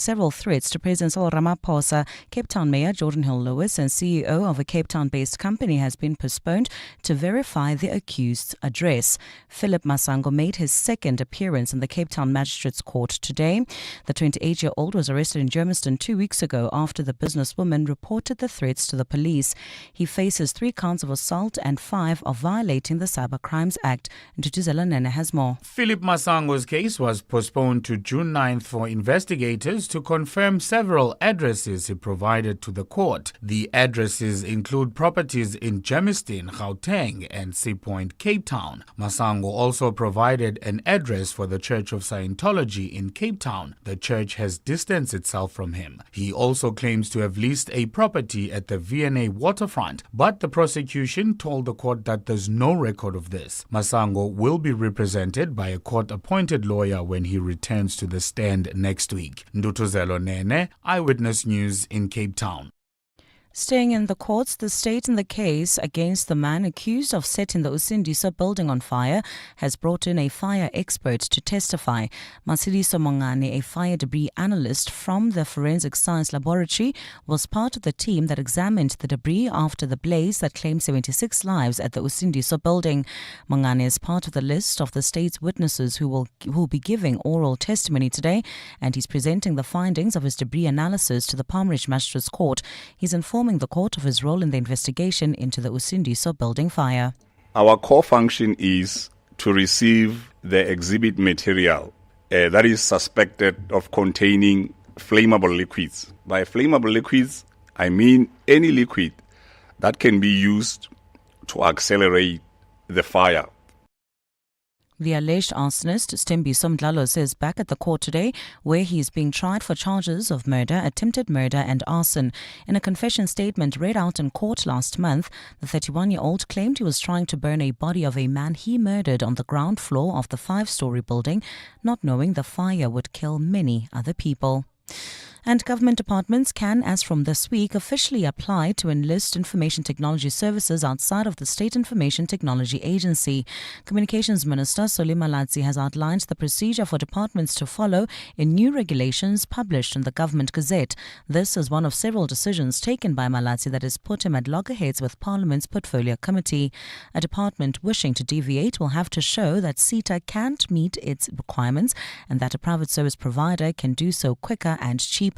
several threats to President Cyril Ramaphosa. Cape Town Mayor Jordan Hill-Lewis and CEO of a Cape Town-based company has been postponed to verify the accused's address. Philip Masango made his second appearance in the Cape Town Magistrates Court today. The 28-year-old was arrested in Germiston 2 weeks ago after the businesswoman reported the threats to the police. He faces 3 counts of assault and 5 of violating the Cyber Crimes Act. Ntutuzela Nene has more. Philip Masango's case was postponed to June 9th for investigators to confirm several addresses he provided to the court. The addresses include properties in Germiston, Gauteng and Sea Point, Cape Town. Masango also provided an address for the Church of Scientology in Cape Town. The church has distanced itself from him. He also claims to have leased a property at the V&A waterfront, but the prosecution told the court that there's no record of this. Masango will be represented by a court-appointed lawyer when he returns to the stand next week. Ntutuzela Nene, Eyewitness News in Cape Town. Staying in the courts, the state in the case against the man accused of setting the Usindiso building on fire has brought in a fire expert to testify. Masiliso Mongane, a fire debris analyst from the Forensic Science Laboratory, was part of the team that examined the debris after the blaze that claimed 76 lives at the Usindiso building. Mongane is part of the list of the state's witnesses who will be giving oral testimony today, and he's presenting the findings of his debris analysis to the Palmeridge Magistrates Court. He's informing the court of his role in the investigation into the Usindiso building fire. Our core function is to receive the exhibit material that is suspected of containing flammable liquids. By flammable liquids, I mean any liquid that can be used to accelerate the fire. The alleged arsonist, Stembiso Mdlalo, says back at the court today where he is being tried for charges of murder, attempted murder and arson. In a confession statement read out in court last month, the 31-year-old claimed he was trying to burn a body of a man he murdered on the ground floor of the 5-story building, not knowing the fire would kill many other people. And government departments can, as from this week, officially apply to enlist information technology services outside of the State Information Technology Agency. Communications Minister Solly Malatsi has outlined the procedure for departments to follow in new regulations published in the Government Gazette. This is one of several decisions taken by Malatsi that has put him at loggerheads with Parliament's Portfolio Committee. A department wishing to deviate will have to show that CETA can't meet its requirements and that a private service provider can do so quicker and cheaper.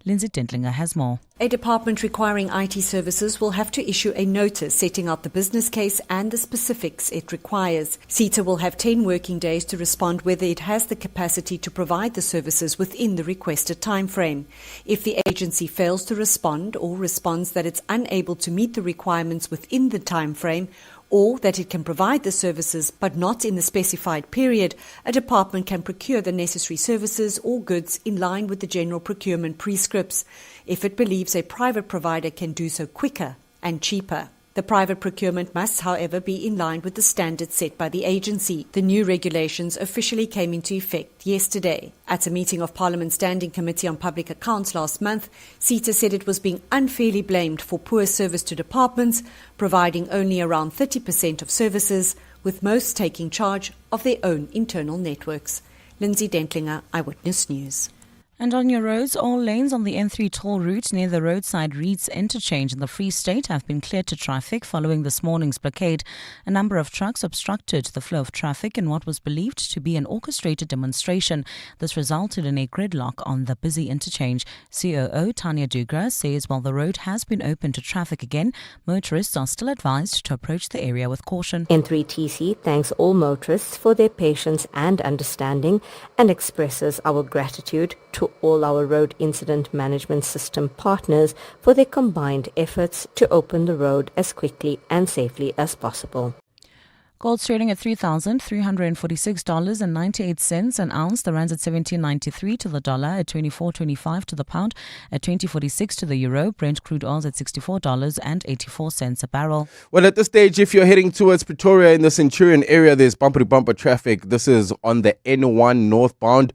Lindsay Dentlinger has more. A department requiring IT services will have to issue a notice setting out the business case and the specifics it requires. CETA will have 10 working days to respond whether it has the capacity to provide the services within the requested timeframe. If the agency fails to respond or responds that it's unable to meet the requirements within the timeframe, or that it can provide the services but not in the specified period, a department can procure the necessary services or goods in line with the general procurement prescripts, if it believes a private provider can do so quicker and cheaper. The private procurement must, however, be in line with the standards set by the agency. The new regulations officially came into effect yesterday. At a meeting of Parliament's Standing Committee on Public Accounts last month, CETA said it was being unfairly blamed for poor service to departments, providing only around 30% of services, with most taking charge of their own internal networks. Lindsay Dentlinger, Eyewitness News. And on your roads, all lanes on the N3 toll route near the roadside Reeds interchange in the Free State have been cleared to traffic following this morning's blockade. A number of trucks obstructed the flow of traffic in what was believed to be an orchestrated demonstration. This resulted in a gridlock on the busy interchange. COO Tanya Dugra says while the road has been open to traffic again, motorists are still advised to approach the area with caution. N3TC thanks all motorists for their patience and understanding and expresses our gratitude to all our road incident management system partners for their combined efforts to open the road as quickly and safely as possible. Gold's trading at $3,346.98 an ounce. The rand's at 17.93 to the dollar, at 24.25 to the pound, at 20.46 to the euro. Brent crude oil's at $64.84 a barrel. Well, at this stage, if you're heading towards Pretoria in the Centurion area, there's bumper-to-bumper traffic. This is on the N1 northbound.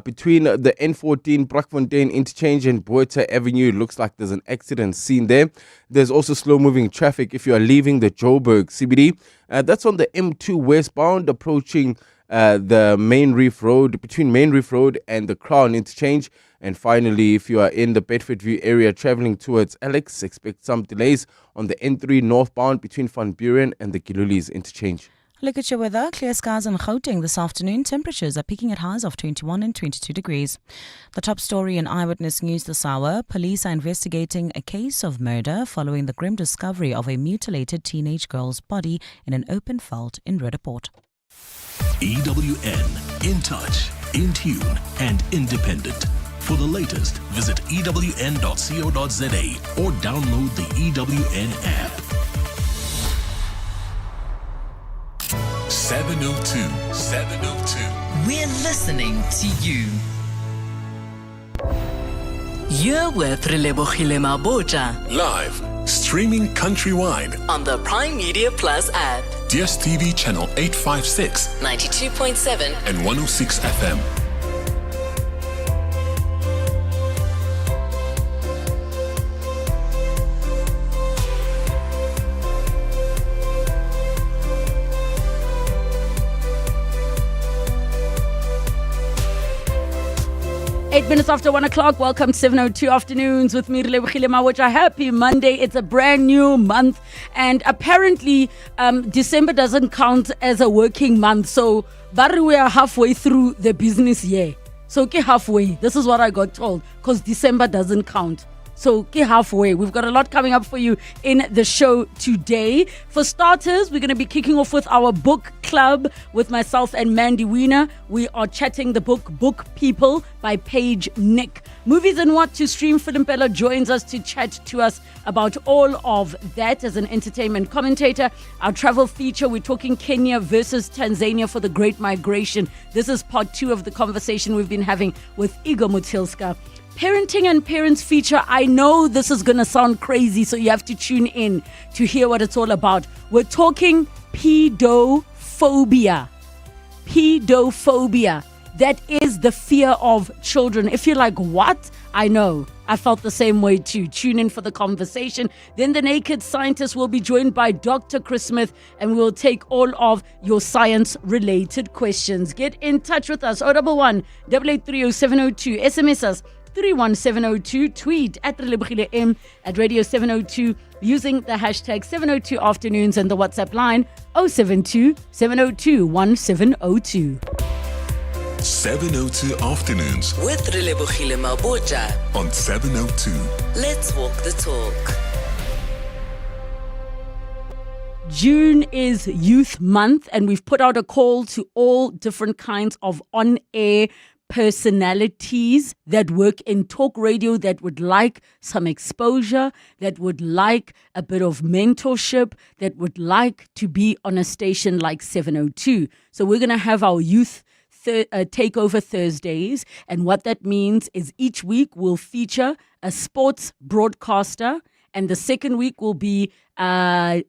Between the N14 Brakfontein interchange and Boeta Avenue, it looks like there's an accident scene there. There's also slow-moving traffic if you are leaving the Joburg CBD. That's on the M2 westbound, approaching the Main Reef Road, between Main Reef Road and the Crown interchange. And finally, if you are in the Bedfordview area traveling towards Alex, expect some delays on the N3 northbound between Van Buren and the Gilulis interchange. Look at your weather. Clear skies in Gauteng this afternoon. Temperatures are peaking at highs of 21 and 22 degrees. The top story in Eyewitness News this hour. Police are investigating a case of murder following the grim discovery of a mutilated teenage girl's body in an open veld in Relebogile. EWN, in touch, in tune, and independent. For the latest, visit ewn.co.za or download the EWN app. 702. We're listening to you. You're with Relebogile Mabotja Live, streaming countrywide. on the Prime Media Plus app. DSTV channel 856 92.7 and 106 FM. Eight minutes after 1 o'clock. Welcome to 702 Afternoons with me, Relebogile Mabotja. Happy Monday. It's a brand new month. And apparently, December doesn't count as a working month. So, but we are halfway through the business year. So, ke halfway. This is what I got told. Because December doesn't count. So, ke halfway. We've got a lot coming up for you in the show today. For starters, we're going to be kicking off with our book club with myself and Mandy Wiener. We are chatting the book People by Paige Nick. Movies and What to Stream. Philimpela joins us to chat to us about all of that as an entertainment commentator. Our travel feature, we're talking Kenya versus Tanzania for the Great Migration. This is part 2 of the conversation we've been having with Igor Mutilska. Parenting and Parents feature. I know this is going to sound crazy, so you have to tune in to hear what it's all about. We're talking pedophobia. Pedophobia. That is the fear of children. If you're like, what? I know. I felt the same way too. Tune in for the conversation. Then the Naked Scientist will be joined by Dr. Chris Smith, and we'll take all of your science-related questions. Get in touch with us. 011 883 702. SMS us 31702. Tweet at Relebogile M at Radio 702 using the hashtag 702 Afternoons and the WhatsApp line 072 702 1702. 702 Afternoons with Relebogile Mabotja. on 702. Let's walk the talk. June is Youth Month, and we've put out a call to all different kinds of on-air personalities that work in talk radio that would like some exposure, that would like a bit of mentorship, that would like to be on a station like 702. So we're going to have our youth takeover Thursdays, and what that means is each week we'll feature a sports broadcaster, and the second week will be a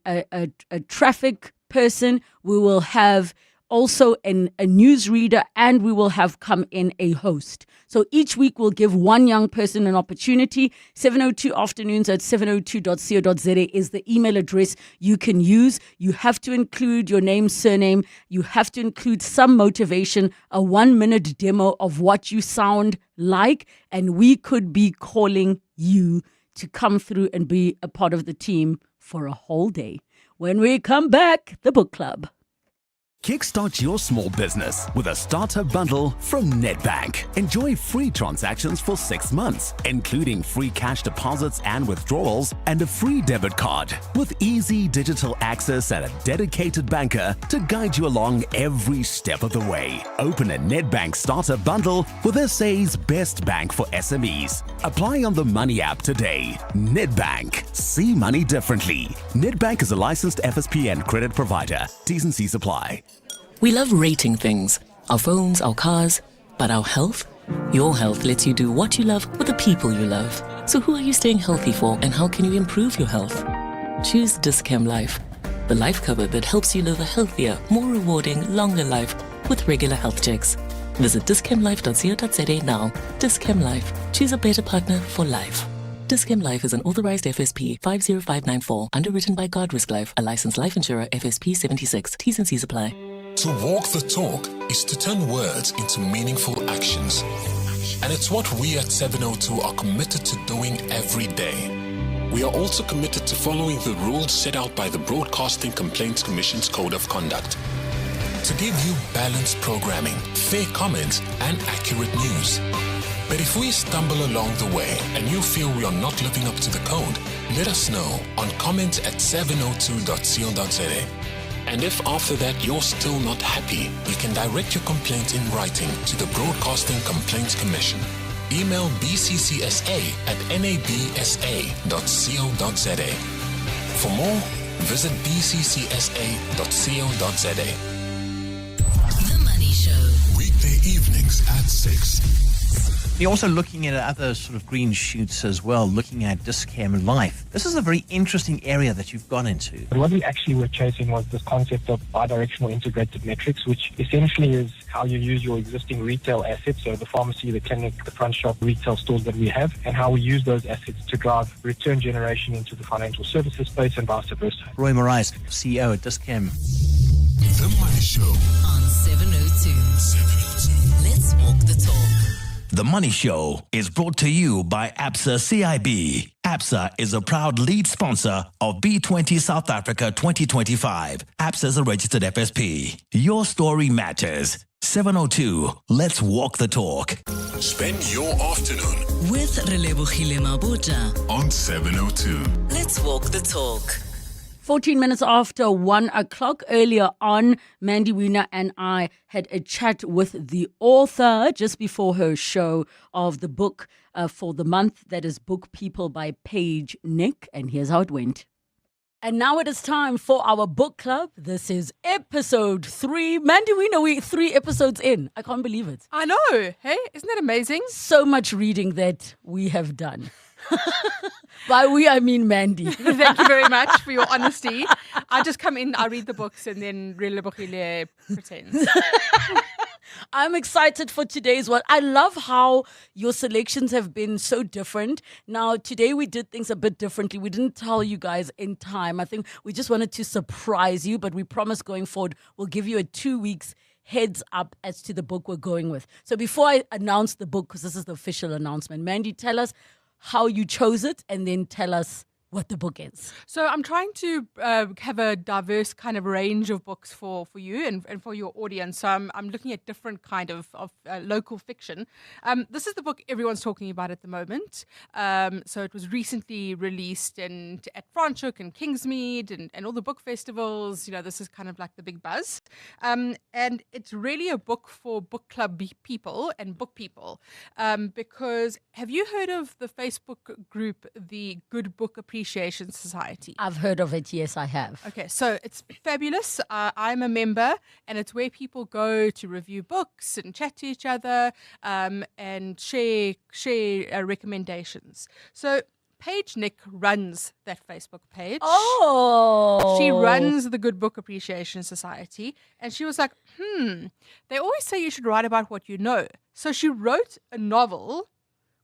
traffic person. We will have also a newsreader, and we will have come in a host. So each week we'll give one young person an opportunity. 702 Afternoons at 702.co.za is the email address you can use. You have to include your name, surname. You have to include some motivation, a 1-minute demo of what you sound like, and we could be calling you to come through and be a part of the team for a whole day. When we come back, the book club. Kickstart your small business with a starter bundle from Nedbank. Enjoy free transactions for 6 months, including free cash deposits and withdrawals and a free debit card with easy digital access and a dedicated banker to guide you along every step of the way. Open a Nedbank starter bundle with SA's best bank for SMEs. Apply on the Money app today. Nedbank. See money differently. Nedbank is a licensed FSP and credit provider. T's and C's apply. We love rating things, our phones, our cars, but our health? Your health lets you do what you love with the people you love. So who are you staying healthy for, and how can you improve your health? Choose Dis-Chem Life, the life cover that helps you live a healthier, more rewarding, longer life with regular health checks. Visit dischemlife.co.za now. Dis-Chem Life. Choose a better partner for life. Dis-Chem Life is an authorized FSP 50594, underwritten by Guardrisk Life, a licensed life insurer, FSP 76. T's and C's apply. To walk the talk is to turn words into meaningful actions. And it's what we at 702 are committed to doing every day. We are also committed to following the rules set out by the Broadcasting Complaints Commission's Code of Conduct to give you balanced programming, fair comments, and accurate news. But if we stumble along the way and you feel we are not living up to the code, let us know on comments@702.co.za. And if after that you're still not happy, you can direct your complaint in writing to the Broadcasting Complaints Commission. Email bccsa@nabsa.co.za. For more, visit bccsa.co.za. The Money Show. Weekday evenings at 6. You're also looking at other sort of green shoots as well, looking at Discam Life. This is a very interesting area that you've gone into. What we actually were chasing was this concept of bidirectional integrated metrics, which essentially is how you use your existing retail assets, so the pharmacy, the clinic, the front shop, retail stores that we have, and how we use those assets to drive return generation into the financial services space and vice versa. Roy Morais, CEO at Discam. The Money Show on 702. Let's walk the talk. The Money Show is brought to you by ABSA CIB. ABSA is a proud lead sponsor of B20 South Africa 2025. ABSA is a registered FSP. Your story matters. 702, let's walk the talk. Spend your afternoon With Relebogile Mabotja on 702. Let's walk the talk. 14 minutes after 1 o'clock, earlier on, Mandy Wiener and I had a chat with the author just before her show of the book for the month, that is Book People by Paige Nick. And here's how it went. And now it is time for our book club. This is episode 3. Mandy Wiener, we're 3 episodes in. I can't believe it. I know. Hey, isn't that amazing? So much reading that we have done. By we, I mean Mandy. Thank you very much for your honesty. I just come in, I read the books, and then Relebogile pretends. I'm excited for today's one. I love how your selections have been so different. Now, today we did things a bit differently. We didn't tell you guys in time. I think we just wanted to surprise you, but we promise going forward, we'll give you a 2 weeks heads up as to the book we're going with. So before I announce the book, because this is the official announcement, Mandy, tell us how you chose it, and then tell us what the book is. So I'm trying to have a diverse kind of range of books for you and for your audience. So I'm looking at different kind of local fiction. This is the book everyone's talking about at the moment. So it was recently released at Franschhoek and Kingsmead and all the book festivals. You know, this is kind of like the big buzz. And it's really a book for book club people and book people. Because have you heard of the Facebook group, the Good Book Appreciation Society? I've heard of it, yes, I have. Okay, so it's fabulous. I'm a member, and it's where people go to review books and chat to each other and share recommendations. So Paige Nick runs that Facebook page. Oh! She runs the Good Book Appreciation Society, and she was like, they always say you should write about what you know. So she wrote a novel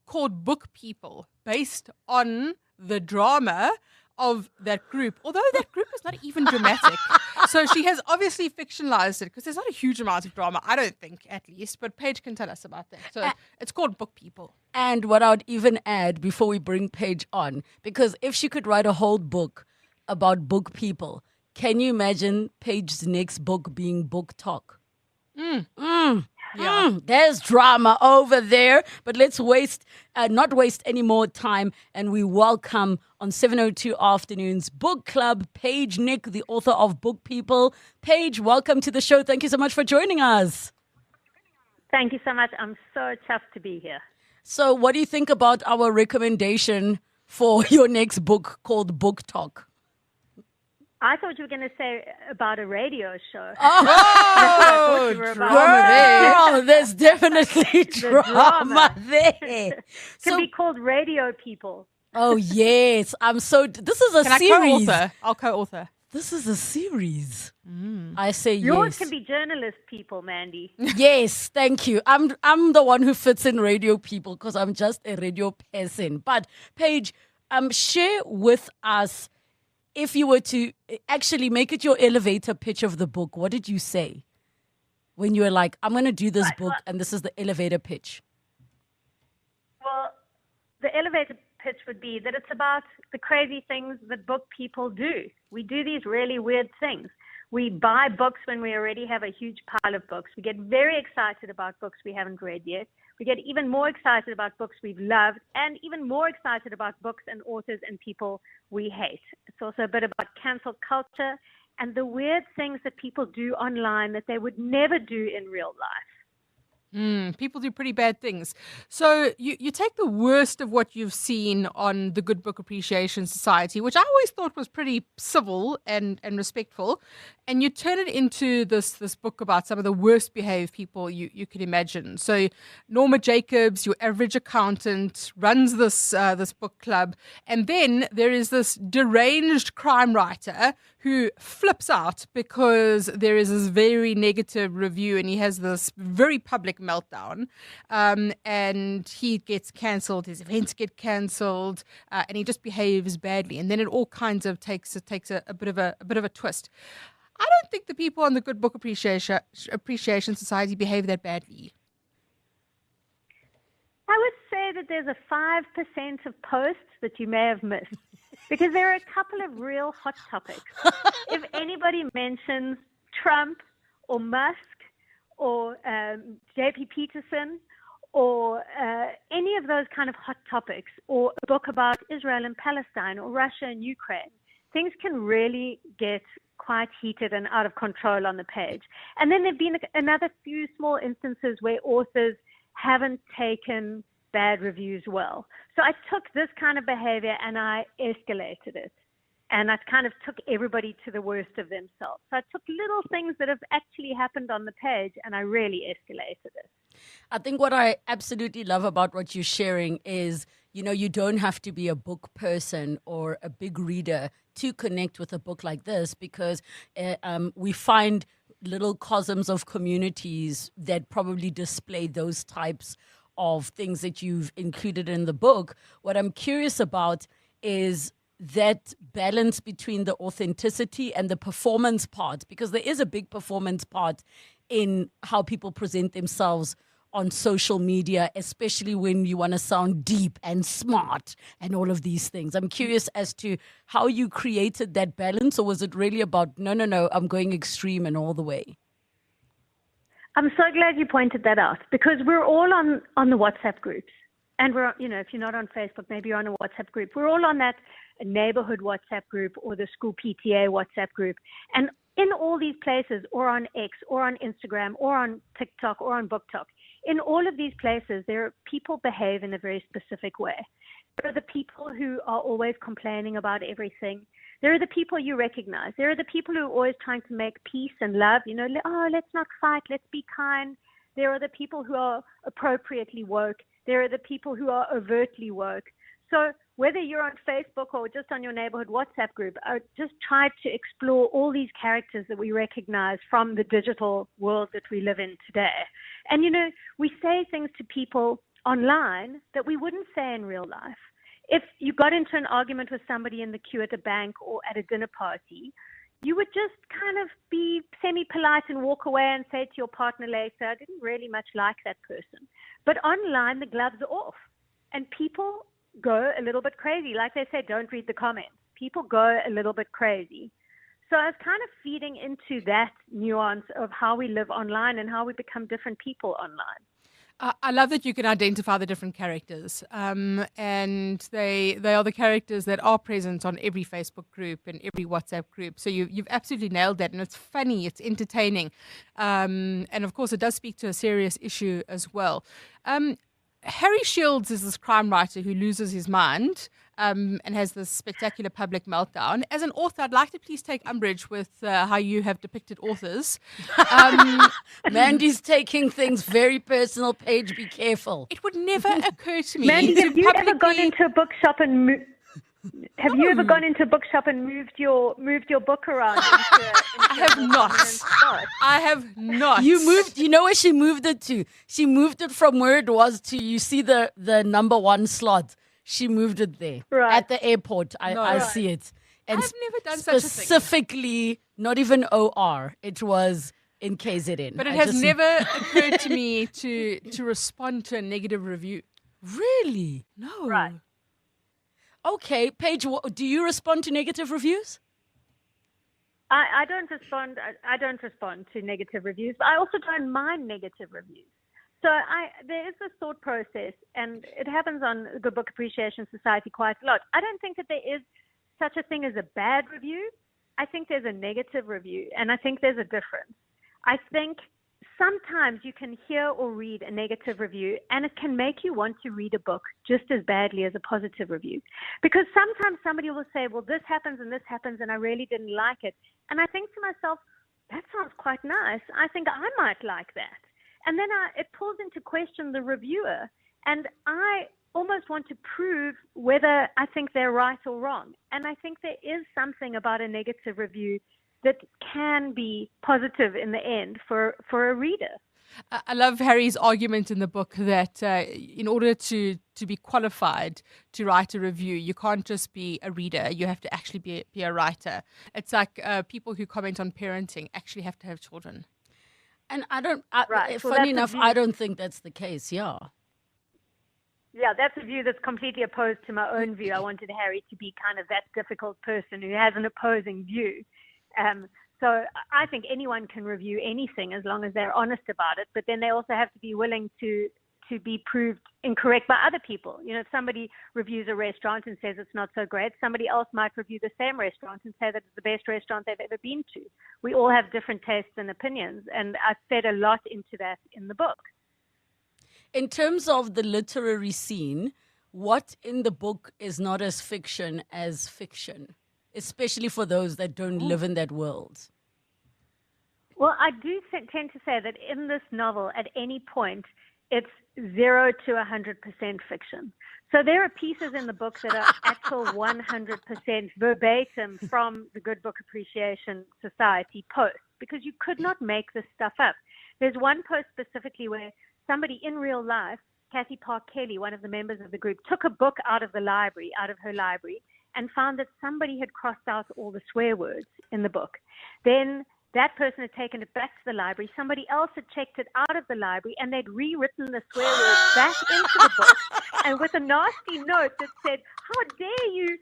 called Book People, based on the drama of that group, although that group is not even dramatic. So she has obviously fictionalized it because there's not a huge amount of drama, I don't think, at least. But Paige can tell us about that. So it's called Book People. And what I would even add before we bring Paige on, because if she could write a whole book about book people, can you imagine Paige's next book being Book Talk? Yeah. There's drama over there, but let's not waste any more time, and we welcome on 702 Afternoons Book Club, Paige Nick, the author of Book People. Paige, welcome to the show. Thank you so much for joining us. Thank you so much. I'm so chuffed to be here. So what do you think about our recommendation for your next book called Book Talk? I thought you were going to say about a radio show. Oh, drama. There's definitely drama there. Could be called Radio People. Oh, yes. This is a Can series. I co-author? I'll co-author. This is a series. I say Yours yes. can be journalist people, Mandy. Yes, thank you. I'm the one who fits in radio people because I'm just a radio person. But Paige, share with us, if you were to actually make it your elevator pitch of the book, what did you say when you were like, I'm going to do this book and this is the elevator pitch? elevator pitch would be that it's about the crazy things that book people do. We do these really weird things. We buy books when we already have a huge pile of books. We get very excited about books we haven't read yet. We get even more excited about books we've loved, and even more excited about books and authors and people we hate. It's also a bit about cancel culture and the weird things that people do online that they would never do in real life. People do pretty bad things. So you take the worst of what you've seen on the Good Book Appreciation Society, which I always thought was pretty civil and respectful, and you turn it into this book about some of the worst behaved people you could imagine. So Norma Jacobs, your average accountant, runs this book club, and then there is this deranged crime writer who flips out because there is this very negative review, and he has this very public meltdown, and he gets cancelled, his events get cancelled, and he just behaves badly, and then it all kinds of takes a bit of a twist. I don't think the people on the Good Book Appreciation Society behave that badly. I would say that there's a 5% of posts that you may have missed, because there are a couple of real hot topics. If anybody mentions Trump or Musk or J.P. Peterson or any of those kind of hot topics, or a book about Israel and Palestine or Russia and Ukraine, things can really get quite heated and out of control on the page. And then there have been another few small instances where authors haven't taken bad reviews well. So I took this kind of behavior and I escalated it. And I kind of took everybody to the worst of themselves. So I took little things that have actually happened on the page and I really escalated it. I think what I absolutely love about what you're sharing is, you don't have to be a book person or a big reader to connect with a book like this, because we find little cosms of communities that probably display those types of things that you've included in the book. What I'm curious about is that balance between the authenticity and the performance part, because there is a big performance part in how people present themselves on social media, especially when you want to sound deep and smart and all of these things. I'm curious as to how you created that balance, or was it really about, no, I'm going extreme and all the way? I'm so glad you pointed that out, because we're all on the WhatsApp groups. And we're, if you're not on Facebook, maybe you're on a WhatsApp group. We're all on that neighborhood WhatsApp group or the school PTA WhatsApp group. And in all these places, or on X, or on Instagram, or on TikTok, or on BookTok, in all of these places, there are people behave in a very specific way. There are the people who are always complaining about everything. There are the people you recognize. There are the people who are always trying to make peace and love. Let's not fight. Let's be kind. There are the people who are appropriately woke. There are the people who are overtly woke. So whether you're on Facebook or just on your neighborhood WhatsApp group, I just try to explore all these characters that we recognize from the digital world that we live in today. And, we say things to people online that we wouldn't say in real life. If you got into an argument with somebody in the queue at a bank or at a dinner party, you would just kind of be semi-polite and walk away and say to your partner later, I didn't really much like that person. But online, the gloves are off. And people go a little bit crazy. Like they say, don't read the comments. People go a little bit crazy. So I was kind of feeding into that nuance of how we live online and how we become different people online. I love that you can identify the different characters, and they are the characters that are present on every Facebook group and every WhatsApp group. So you've absolutely nailed that, and it's funny, it's entertaining, and of course it does speak to a serious issue as well. Harry Shields is this crime writer who loses his mind and has this spectacular public meltdown. As an author, I'd like to please take umbrage with how you have depicted authors. Mandy's taking things very personal. Paige, be careful. It would never occur to me. Mandy, have you ever gone into a bookshop and you ever gone into a bookshop and moved your book around? I have not. I have not. You moved. You know where she moved it to? She moved it from where it was to. You see the number 1 slot. She moved it there at the airport. I see it. And I've never done such a thing. Specifically, not even OR. It was in KZN. But it has never occurred to me to respond to a negative review. Really? No. Right. Okay, Paige, do you respond to negative reviews? I don't respond. I don't respond to negative reviews, but I also don't mind negative reviews. So there is this thought process, and it happens on Good Book Appreciation Society quite a lot. I don't think that there is such a thing as a bad review. I think there's a negative review, and I think there's a difference. I think sometimes you can hear or read a negative review, and it can make you want to read a book just as badly as a positive review. Because sometimes somebody will say, well, this happens, and I really didn't like it. And I think to myself, that sounds quite nice. I think I might like that. And then it pulls into question the reviewer, and I almost want to prove whether I think they're right or wrong. And I think there is something about a negative review that can be positive in the end for a reader. I love Harry's argument in the book that in order to be qualified to write a review, you can't just be a reader. You have to actually be a writer. It's like people who comment on parenting actually have to have children. And I don't, Right. Well, funny that's enough, I don't think that's the case, yeah. Yeah, that's a view that's completely opposed to my own view. I wanted Harry to be kind of that difficult person who has an opposing view. So I think anyone can review anything as long as they're honest about it, but then they also have to be willing to be proved incorrect by other people. You know, if somebody reviews a restaurant and says it's not so great, somebody else might review the same restaurant and say that it's the best restaurant they've ever been to. We all have different tastes and opinions, and I fed a lot into that in the book. In terms of the literary scene, what in the book is not as fiction as fiction, especially for those that don't live in that world? Well, I do tend to say that in this novel, at any point, it's 0 to 100% fiction. So there are pieces in the book that are actual 100% verbatim from the Good Book Appreciation Society post, because you could not make this stuff up. There's one post specifically where somebody in real life, Kathy Park Kelly, one of the members of the group, took a book out of her library, and found that somebody had crossed out all the swear words in the book. Then that person had taken it back to the library. Somebody else had checked it out of the library, and they'd rewritten the swear words back into the book, and with a nasty note that said, how dare you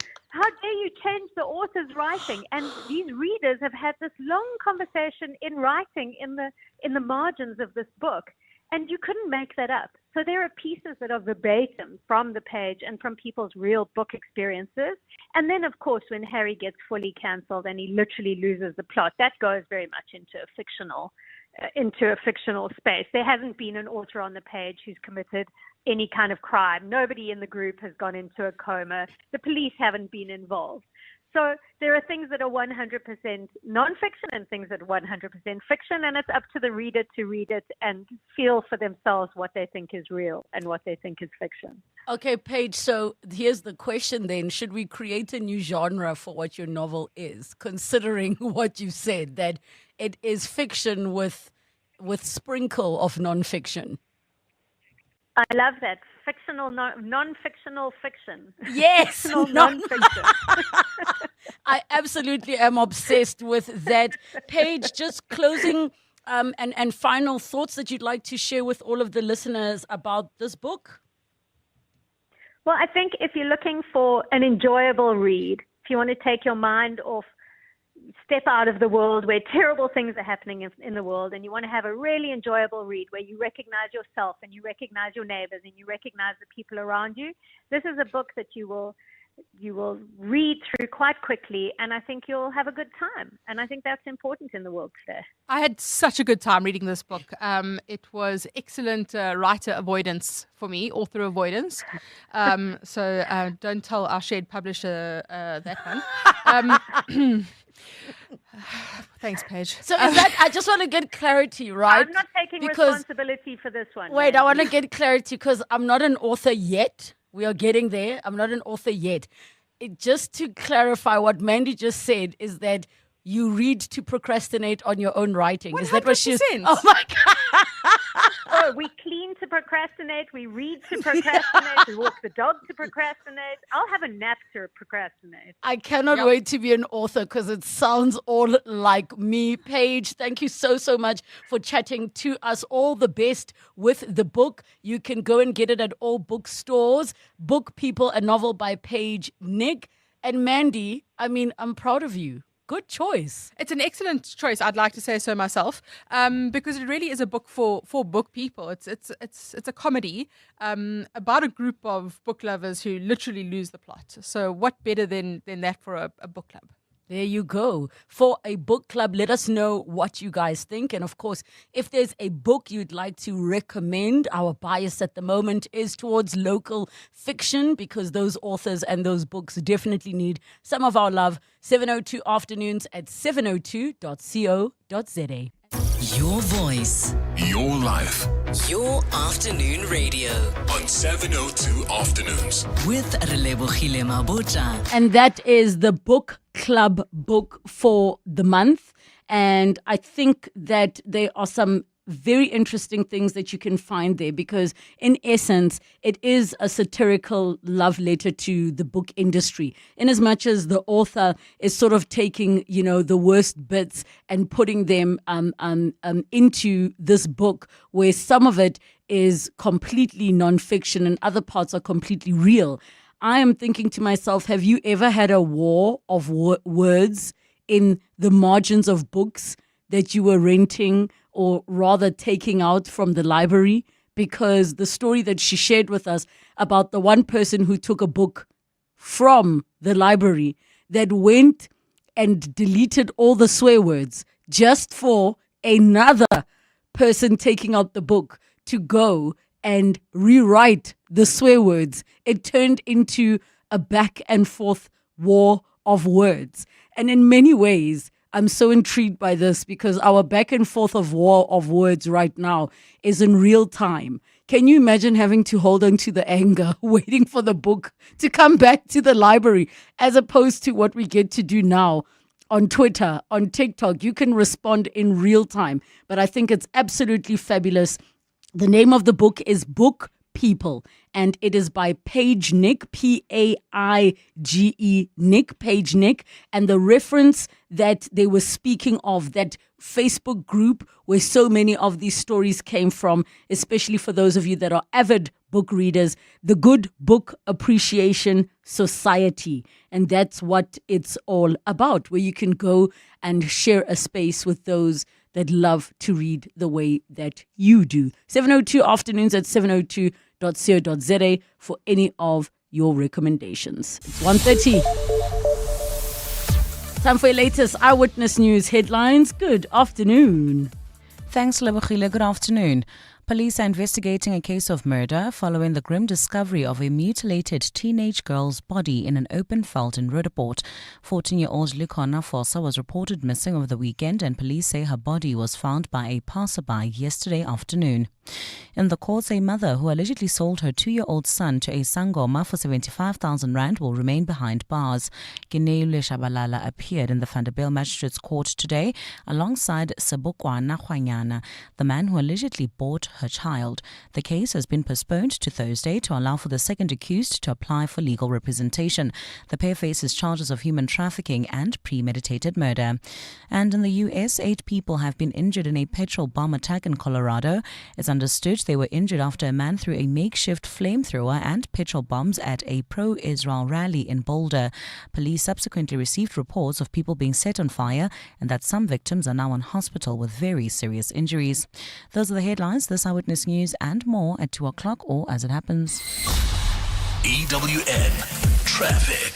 change the author's writing? And these readers have had this long conversation in writing in the margins of this book, and you couldn't make that up. So there are pieces that are verbatim from the page and from people's real book experiences. And then, of course, when Harry gets fully cancelled and he literally loses the plot, that goes very much into a fictional space. There hasn't been an author on the page who's committed any kind of crime. Nobody in the group has gone into a coma. The police haven't been involved. So there are things that are 100% nonfiction and things that are 100% fiction, and it's up to the reader to read it and feel for themselves what they think is real and what they think is fiction. Okay, Paige, so here's the question then. Should we create a new genre for what your novel is, considering what you said, that it is fiction with sprinkle of nonfiction? I love that. Fictional, non-fictional fiction. Yes. Fictional non-fiction. I absolutely am obsessed with that. Paige, just closing and final thoughts that you'd like to share with all of the listeners about this book? Well, I think if you're looking for an enjoyable read, if you want to take your mind off, step out of the world where terrible things are happening in the world, and you want to have a really enjoyable read where you recognize yourself and you recognize your neighbors and you recognize the people around you, this is a book that you will read through quite quickly, and I think you'll have a good time. And I think that's important in the world today. I had such a good time reading this book. It was excellent writer avoidance for me, author avoidance. So don't tell our shared publisher that one. Thanks, Paige. So is that, I just want to get clarity, right? I'm not taking responsibility for this one. Wait, I want to get clarity because I'm not an author yet. We are getting there. I'm not an author yet. Just to clarify, what Mandy just said is that you read to procrastinate on your own writing. 100%. Is that what she's... Oh, my God. No, we clean to procrastinate. We read to procrastinate. We walk the dog to procrastinate. I'll have a nap to procrastinate. I cannot wait to be an author because it sounds all like me. Paige, thank you so much for chatting to us. All the best with the book. You can go and get it at all bookstores. Book People, a novel by Paige Nick. And Mandy, I mean, I'm proud of you. Good choice. It's an excellent choice. I'd like to say so myself, because it really is a book for book people. It's a comedy about a group of book lovers who literally lose the plot. So what better than that for a book club? There you go. For a book club, let us know what you guys think. And of course, if there's a book you'd like to recommend, our bias at the moment is towards local fiction because those authors and those books definitely need some of our love. 702 afternoons at 702.co.za. Your voice. Your life. Your afternoon radio. On 702 Afternoons. With Relebogile Mabotja. And that is the book club book for the month. And I think that there are some very interesting things that you can find there because in essence, it is a satirical love letter to the book industry. In as much as the author is sort of taking, the worst bits and putting them into this book where some of it is completely nonfiction and other parts are completely real. I am thinking to myself, have you ever had a war of words in the margins of books that you were renting or rather taking out from the library? Because the story that she shared with us about the one person who took a book from the library that went and deleted all the swear words just for another person taking out the book to go and rewrite the swear words. It turned into a back and forth war of words. And in many ways, I'm so intrigued by this because our back and forth of war of words right now is in real time. Can you imagine having to hold on to the anger, waiting for the book to come back to the library, as opposed to what we get to do now on Twitter, on TikTok? You can respond in real time. But I think it's absolutely fabulous. The name of the book is Book People, and it is by Paige Nick, Paige Nick, Paige Nick. And the reference that they were speaking of, that Facebook group where so many of these stories came from, especially for those of you that are avid book readers, the Good Book Appreciation Society. And that's what it's all about, where you can go and share a space with those that love to read the way that you do. 702 afternoons at 702.co.za for any of your recommendations. It's 1:30. Time for your latest Eyewitness News headlines. Good afternoon. Thanks, Lebogile. Good afternoon. Police are investigating a case of murder following the grim discovery of a mutilated teenage girl's body in an open veld in Roodepoort. 14-year-old Lukhona Fossa was reported missing over the weekend, and police say her body was found by a passerby yesterday afternoon. In the courts, a mother who allegedly sold her 2-year-old son to a sangoma for 75,000 rand will remain behind bars. Gineule Shabalala appeared in the Vanderbilt Magistrates Court today alongside Sebokwana Khwanyana, the man who allegedly bought her child. The case has been postponed to Thursday to allow for the second accused to apply for legal representation. The pair faces charges of human trafficking and premeditated murder. And in the U.S., 8 people have been injured in a petrol bomb attack in Colorado. It's understood they were injured after a man threw a makeshift flamethrower and petrol bombs at a pro-Israel rally in Boulder. Police subsequently received reports of people being set on fire and that some victims are now in hospital with very serious injuries. Those are the headlines. This Eyewitness News and more at 2 o'clock or as it happens. EWN Traffic.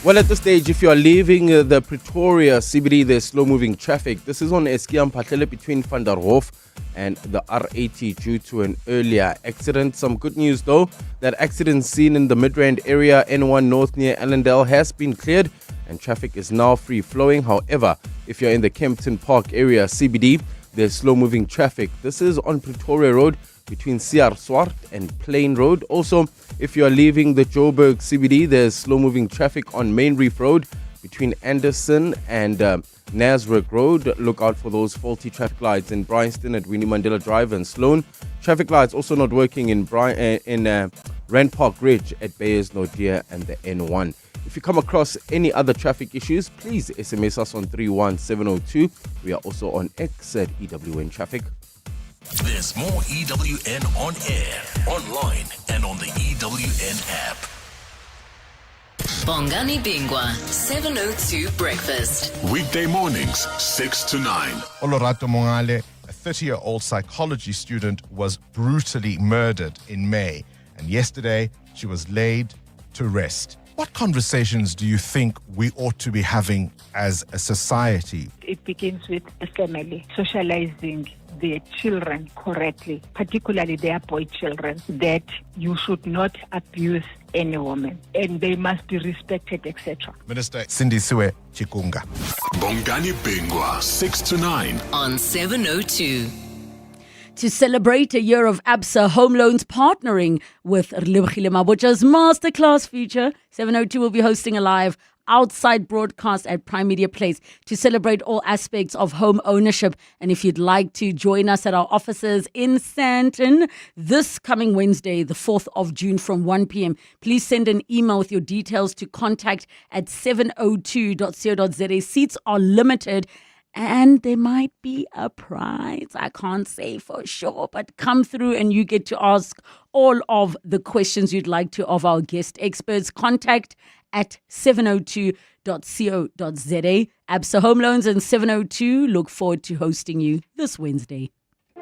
Well, at this stage, if you are leaving the Pretoria CBD, there's slow-moving traffic. This is on Eskiam Patlele between Van der Hof and the R80 due to an earlier accident. Some good news, though. That accident seen in the Midrand area, N1 North near Allendale, has been cleared and traffic is now free-flowing. However, if you're in the Kempton Park area CBD, there's slow-moving traffic. This is on Pretoria Road between CR Swart and Plain Road. Also, if you are leaving the Joburg CBD, there's slow-moving traffic on Main Reef Road between Anderson and Nasrec Road. Look out for those faulty traffic lights in Bryanston at Winnie Mandela Drive and Sloan. Traffic lights also not working in Rand Park Ridge at Bayers Nordia and the N1. If you come across any other traffic issues, please SMS us on 31702. We are also on X at EWN Traffic. There's more EWN on air, online, and on the EWN app. Bongani Bingwa, 702 Breakfast. Weekday mornings, 6 to 9. Olorato Mongale, a 30-year-old psychology student, was brutally murdered in May. And yesterday, she was laid to rest. What conversations do you think we ought to be having as a society? It begins with the family, socializing their children correctly, particularly their boy children, that you should not abuse any woman and they must be respected, etc. Minister Cindy Sue Chikunga. Bongani Bingwa, 6 to 9. On 702. To celebrate a year of ABSA Home Loans partnering with Relebogile Mabotja's Masterclass feature, 702 will be hosting a live outside broadcast at Prime Media Place to celebrate all aspects of home ownership. And if you'd like to join us at our offices in Sandton this coming Wednesday, the 4th of June from 1 p.m., please send an email with your details to contact@702.co.za. Seats are limited. And there might be a prize. I can't say for sure, but come through and you get to ask all of the questions you'd like to of our guest experts. Contact at 702.co.za. ABSA Home Loans and 702 look forward to hosting you this Wednesday.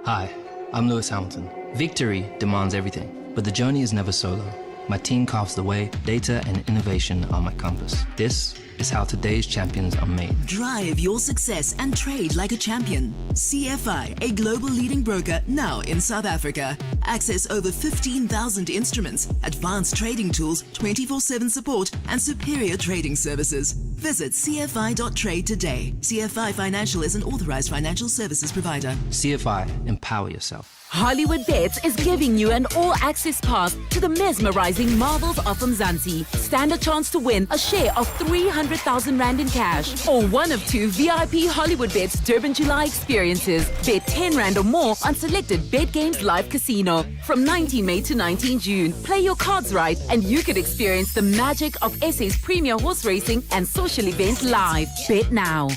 Hi, I'm Lewis Hamilton. Victory demands everything, but the journey is never solo. My team carves the way, data and innovation are my compass. This is how today's champions are made. Drive your success and trade like a champion. CFI, a global leading broker now in South Africa. Access over 15,000 instruments, advanced trading tools, 24/7 support, and superior trading services. Visit cfi.trade today. CFI Financial is an authorized financial services provider. CFI, empower yourself. Hollywood Bets is giving you an all-access pass to the mesmerizing Marvels of Mzansi. Stand a chance to win a share of 300,000 Rand in cash or one of 2 VIP Hollywood Bets Durban July experiences. Bet 10 Rand or more on selected Bet Games Live Casino from 19 May to 19 June. Play your cards right and you could experience the magic of SA's premier horse racing and social events live. Bet now.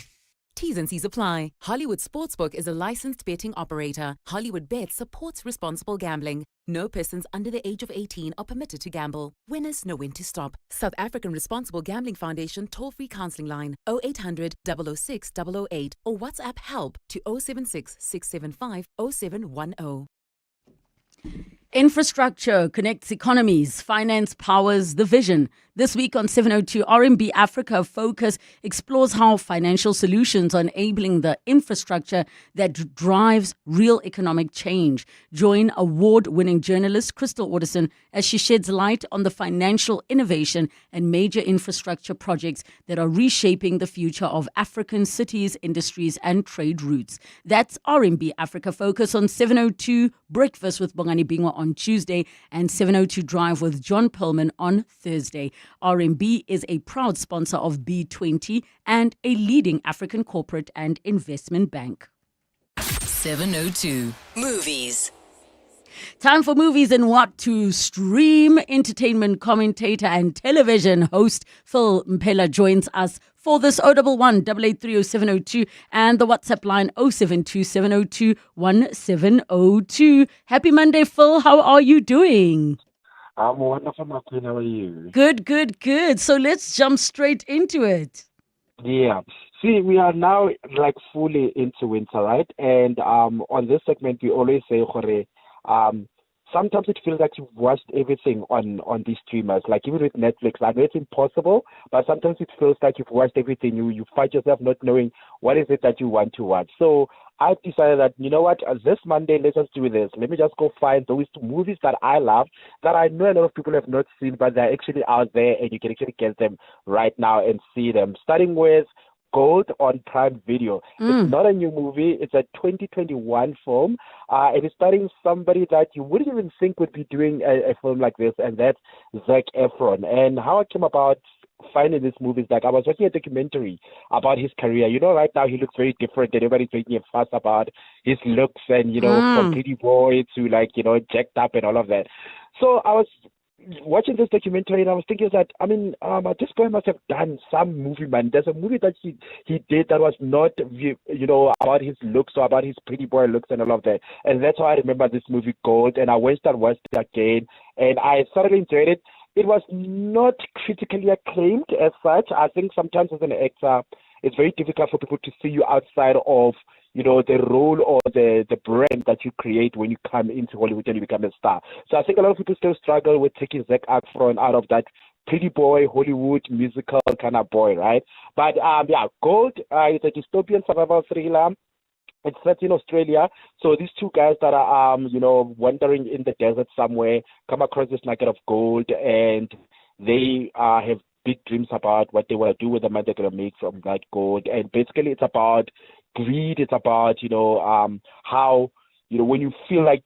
T's and C's apply. Hollywood Sportsbook is a licensed betting operator. Hollywood Bets supports responsible gambling. No persons under the age of 18 are permitted to gamble. Winners know when to stop. South African Responsible Gambling Foundation toll-free counselling line 0800 006 008 or WhatsApp help to 076 675 0710. Infrastructure connects economies, finance powers the vision. This week on 702, RMB Africa Focus explores how financial solutions are enabling the infrastructure that drives real economic change. Join award-winning journalist Crystal Orderson as she sheds light on the financial innovation and major infrastructure projects that are reshaping the future of African cities, industries, and trade routes. That's RMB Africa Focus on 702 Breakfast with Bongani Bingwa on Tuesday and 702 Drive with John Perlman on Thursday. RMB is a proud sponsor of B20 and a leading African corporate and investment bank. 702 Movies. Time for movies and what to stream. Entertainment commentator and television host Phil Mpela joins us for this 011 8830702 and the WhatsApp line 0727021702. Happy Monday, Phil. How are you doing? I'm wonderful, my queen. How are you? Good. So let's jump straight into it. Yeah. See, we are now like fully into winter, right? And on this segment, we always say, sometimes it feels like you've watched everything on these streamers, like even with Netflix. I know it's impossible, but sometimes it feels like you've watched everything. You find yourself not knowing what is it that you want to watch. So I decided that, you know what, this Monday, let's just do this. Let me just go find those movies that I love, that I know a lot of people have not seen, but they're actually out there and you can actually get them right now and see them. Starting with Gold on Prime Video. It's not a new movie. It's a 2021 film. It is starring somebody that you wouldn't even think would be doing a film like this, and that's Zac Efron. And how it came about find in this movie is like I was watching a documentary about his career. You know, right now he looks very different, and everybody's making a fuss about his looks and, you know, from pretty boy to like, you know, jacked up and all of that. So I was watching this documentary and I was thinking that, I mean, this boy must have done some movie, man. There's a movie that he did that was not, you know, about his looks or about his pretty boy looks and all of that. And that's why I remember this movie Gold, and I went and watched it again, and I thoroughly enjoyed it. It was not critically acclaimed as such. I think sometimes as an actor, it's very difficult for people to see you outside of, you know, the role or the brand that you create when you come into Hollywood and you become a star. So I think a lot of people still struggle with taking Zac Efron out of that pretty boy Hollywood musical kind of boy, right? But yeah, Gold is a dystopian survival thriller. It's set in Australia. So these two guys that are, you know, wandering in the desert somewhere, come across this nugget of gold, and they have big dreams about what they want to do with the money they're going to make from that gold. And basically it's about greed. It's about, you know, how, you know, when you feel like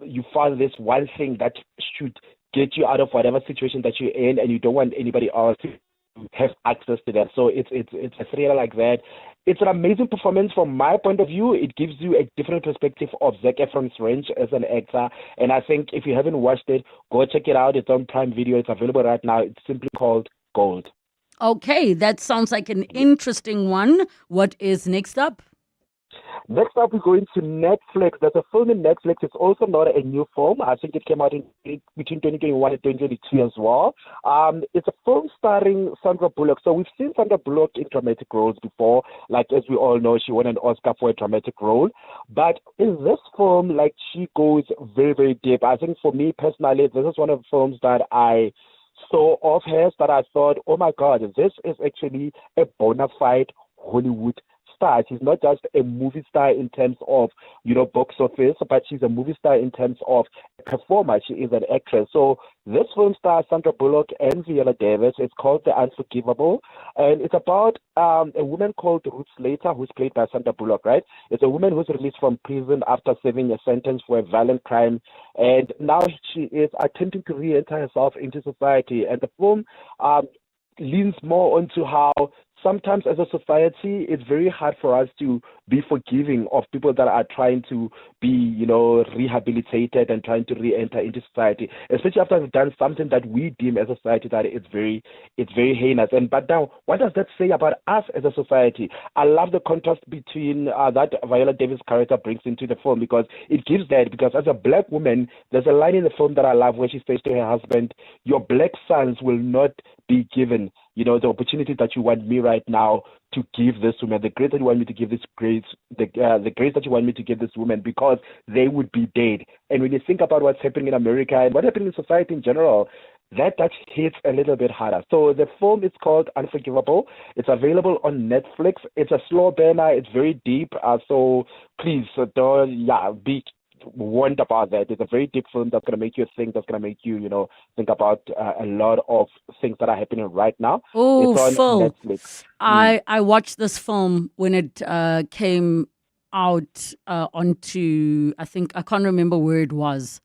you found this one thing that should get you out of whatever situation that you're in, and you don't want anybody else to have access to that. So it's a thriller like that. It's an amazing performance from my point of view. It gives you a different perspective of Zac Efron's range as an actor. And I think if you haven't watched it, go check it out. It's on Prime Video. It's available right now. It's simply called Gold. Okay, that sounds like an interesting one. What is next up? Next up, we go into Netflix. There's a film in Netflix. It's also not a new film. I think it came out between 2021 and 2022 as well. It's a film starring Sandra Bullock. So we've seen Sandra Bullock in dramatic roles before. Like, as we all know, she won an Oscar for a dramatic role. But in this film, like, she goes very, very deep. I think for me personally, this is one of the films that I saw of hers that I thought, oh my God, this is actually a bona fide Hollywood star. She's not just a movie star in terms of, you know, box office, but she's a movie star in terms of performer. She is an actress. So this film stars Sandra Bullock and Viola Davis. It's called The Unforgivable, and it's about a woman called Ruth Slater, who's played by Sandra Bullock, right? It's a woman who's released from prison after serving a sentence for a violent crime, and now she is attempting to re-enter herself into society. And the film leans more onto how sometimes as a society, it's very hard for us to be forgiving of people that are trying to be, you know, rehabilitated and trying to re-enter into society, especially after they've done something that we deem as a society that it's very heinous. And but now, what does that say about us as a society? I love the contrast between that Viola Davis character brings into the film, because it gives that, because as a black woman, there's a line in the film that I love where she says to her husband, your black sons will not be given, you know, the opportunity that you want me right now to give this woman, the grace that you want me to give this grace, the grace that you want me to give this woman, because they would be dead. And when you think about what's happening in America and what's happening in society in general, that hits a little bit harder. So the film is called Unforgivable. It's available on Netflix. It's a slow burner. It's very deep. So please don't, be warned about that. It's a very deep film that's going to make you think, that's going to make you, you know, think about a lot of things that are happening right now. Oh, it's on Phil, Netflix. I watched this film when it came out onto, I can't remember where it was.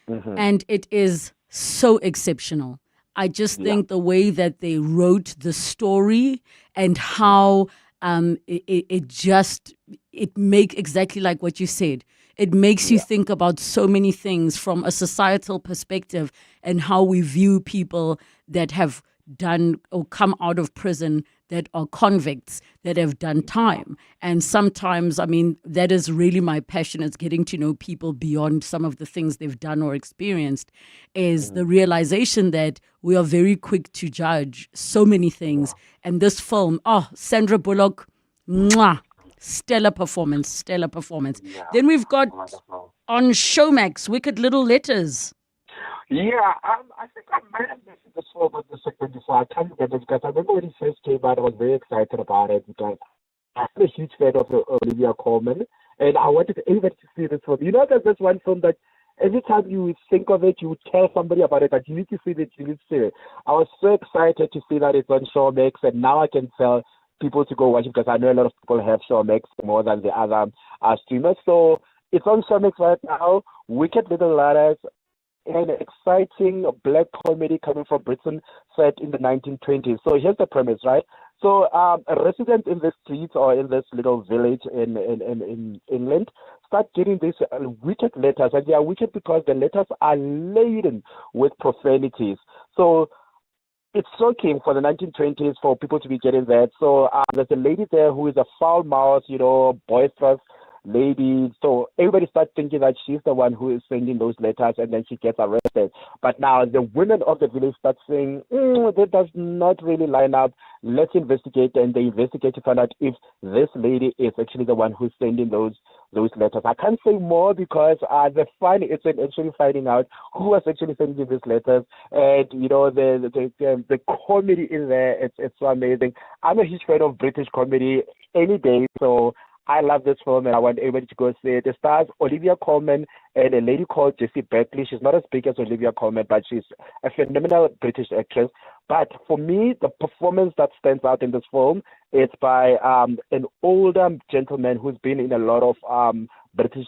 Mm-hmm. And it is so exceptional. I just think the way that they wrote the story and how it makes exactly like what you said. It makes you think about so many things from a societal perspective and how we view people that have done or come out of prison that are convicts that have done time. And sometimes, I mean, that is really my passion. It's getting to know people beyond some of the things they've done or experienced, is the realization that we are very quick to judge so many things. And this film, Sandra Bullock, mwah, stellar performance. Yeah, Then we've got wonderful. on Showmax, Wicked Little Letters. Yeah, I think I might have mentioned this film on the segment before. I can't remember, because I remember when it first came out, I was very excited about it, because I'm a huge fan of Olivia Colman, and I wanted everybody to see this film. You know, there's this one film that every time you think of it, you would tell somebody about it, that you need to see it, you need to see it. I was so excited to see that it's on Showmax, and now I can tell people to go watch it, because I know a lot of people have Showmax more than the other streamers. So it's on Showmax right now. Wicked Little Letters. an exciting black comedy coming from Britain set in the 1920s. So here's the premise, right? So a resident in the streets or in this little village in England start getting these wicked letters, and they are wicked because the letters are laden with profanities. So it's shocking for the 1920s for people to be getting that. So there's a lady there who is a foul-mouthed, boisterous lady. So everybody starts thinking that she's the one who is sending those letters, and then she gets arrested. But now the women of the village start saying, that does not really line up. Let's investigate. And they investigate to find out if this lady is actually the one who's sending those letters. I can't say more because the fun is in actually finding out who was actually sending these letters. And, the comedy in there, it's so amazing. I'm a huge fan of British comedy any day, so I love this film and I want everybody to go see it. It stars Olivia Colman and a lady called Jessie Buckley. She's not as big as Olivia Colman, but she's a phenomenal British actress. But for me, the performance that stands out in this film is by an older gentleman who's been in a lot of British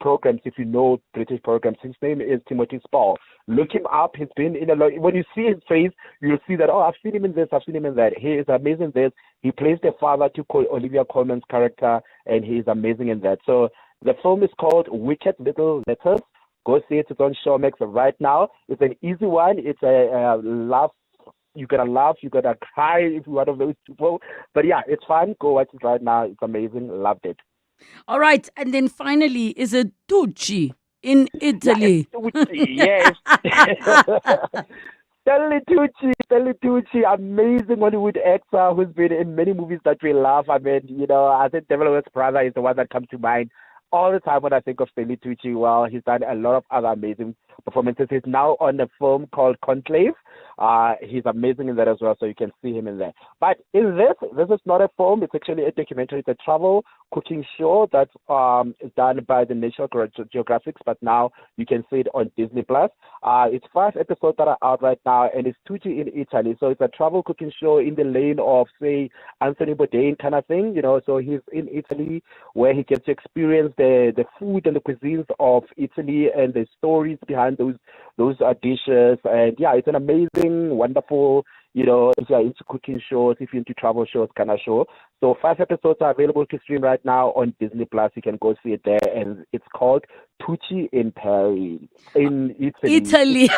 programs. If you know British programs, his name is Timothy Spall. Look him up. He's been in a lot. When you see his face, you'll see that, I've seen him in this, I've seen him in that. He is amazing in this. He plays the father to Olivia Colman's character, and he is amazing in that. So the film is called Wicked Little Letters. Go see it. It's on Showmax right now. It's an easy one. It's a laugh. You're going to laugh. You're going to cry if you're one of those people. But yeah, it's fun. Go watch it right now. It's amazing. Loved it. All right. And then finally, is it Tucci in Italy? Yes. Stanley Tucci, amazing Hollywood actor who's been in many movies that we love. I mean, I think Devil Wears Prada is the one that comes to mind all the time when I think of Stanley Tucci. Well, he's done a lot of other amazing performances. He's now on a film called Conclave. He's amazing in that as well, so you can see him in there. But in this is not a film. It's actually a documentary. It's a travel cooking show that's done by the National Geographic, but now you can see it on Disney+. It's 5 episodes that are out right now, and it's Tucci in Italy. So it's a travel cooking show in the lane of, say, Anthony Bourdain kind of thing, So he's in Italy where he gets to experience the food and the cuisines of Italy and the stories behind those dishes. And yeah, it's an amazing, wonderful, if you're into cooking shows, if you're into travel shows kind of show. So 5 episodes are available to stream right now on Disney+. You can go see it there, and it's called Tucci in Paris, in Italy.